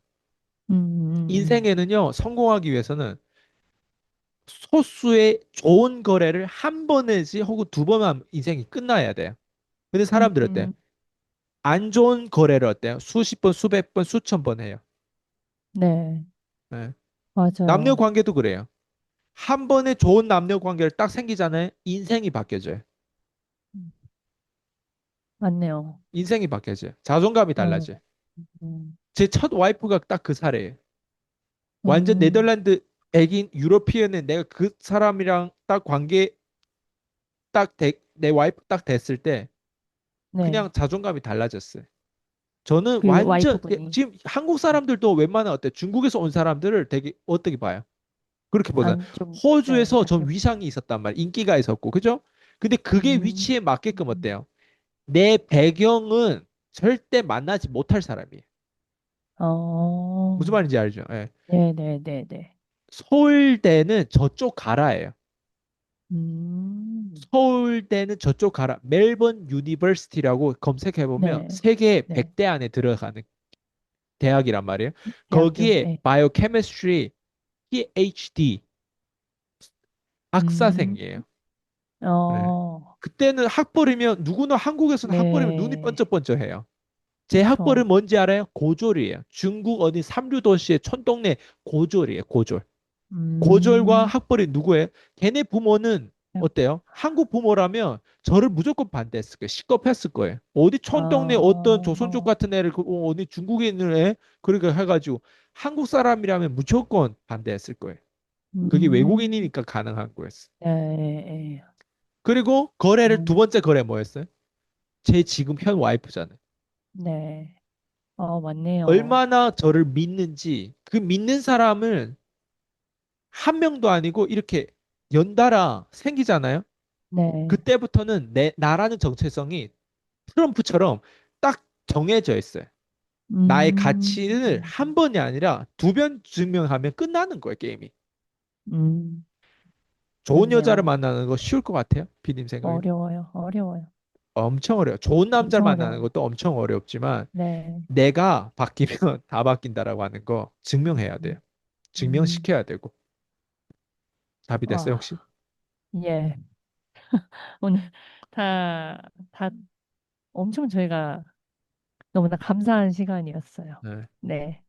음, 음, 인생에는요, 성공하기 위해서는 소수의 좋은 거래를 한 번이지 혹은 두 번 하면 인생이 끝나야 돼요. 근데 음, 사람들 어때? 안 좋은 거래를 어때요? 수십 번, 수백 번, 수천 번 해요. 네, 네. 남녀 맞아요. 관계도 그래요. 한 번에 좋은 남녀 관계를 딱 생기잖아요. 인생이 바뀌어져요. 음, 맞네요. 인생이 바뀌어져요. 자존감이 어, 달라져요. 음, 제 첫 와이프가 딱 그 사례예요. 완전 음, 네덜란드 백인 유러피언은 내가 그 사람이랑 딱 관계 내 와이프 딱 됐을 때 네. 그냥 자존감이 달라졌어요. 저는 그 완전 와이프분이 지금 한국 사람들도 웬만한 어때 중국에서 온 사람들을 되게 어떻게 봐요? 그렇게 보잖아요. 안 좀, 네, 호주에서 안 전 좀, 위상이 있었단 말이에요. 인기가 있었고, 그죠? 근데 그게 음, 위치에 맞게끔 음, 어때요? 내 배경은 절대 만나지 못할 사람이에요. 무슨 어, 말인지 알죠? 예. 네, 네, 네, 네. 서울대는 저쪽 가라예요. 음, 서울대는 저쪽 가라. 멜번 유니버시티라고 검색해보면 네, 세계 네. 100대 안에 들어가는 대학이란 말이에요. 대학교, 거기에 네. 바이오케미스트리 PhD 음, 학사생이에요. 네. 어, 그때는 학벌이면 누구나 한국에서는 학벌이면 눈이 네, 번쩍번쩍해요. 제 학벌은 그쵸. 뭔지 알아요? 고졸이에요. 중국 어디 삼류 도시의 촌동네 고졸이에요. 고졸. 고졸과 음, 학벌이 누구예요? 걔네 부모는 어때요? 한국 부모라면 저를 무조건 반대했을 거예요. 시겁했을 거예요. 어디 촌동네 어떤 조선족 어, 같은 애를 어디 중국에 있는 애 그러니까 해가지고 한국 사람이라면 무조건 반대했을 거예요. 그게 음, 외국인이니까 가능한 거였어. 네, 그리고 거래를 두 음, 번째 거래 뭐였어요? 제 지금 현 와이프잖아요. 네. 맞네요. 얼마나 저를 믿는지 그 믿는 사람을 한 명도 아니고 이렇게 연달아 생기잖아요. 네. 그때부터는 나라는 정체성이 트럼프처럼 딱 정해져 있어요. 나의 음, 가치를 한 번이 아니라 두 번 증명하면 끝나는 거예요, 게임이. 음, 좋은 여자를 그렇네요. 만나는 거 쉬울 것 같아요, 비님 생각에는? 어려워요. 어려워요. 엄청 어려워요. 좋은 남자를 엄청 만나는 어려워요. 것도 엄청 어렵지만 네. 내가 바뀌면 다 바뀐다라고 하는 거 증명해야 돼요. 음, 음, 증명시켜야 되고. 답이 됐어요, 혹시? 와, 예. 오늘 다, 다 엄청 저희가 너무나 감사한 시간이었어요. 네. 네.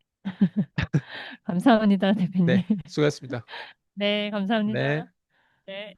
감사합니다, 대표님. 네, 수고하셨습니다. 네, 네. 감사합니다. 네.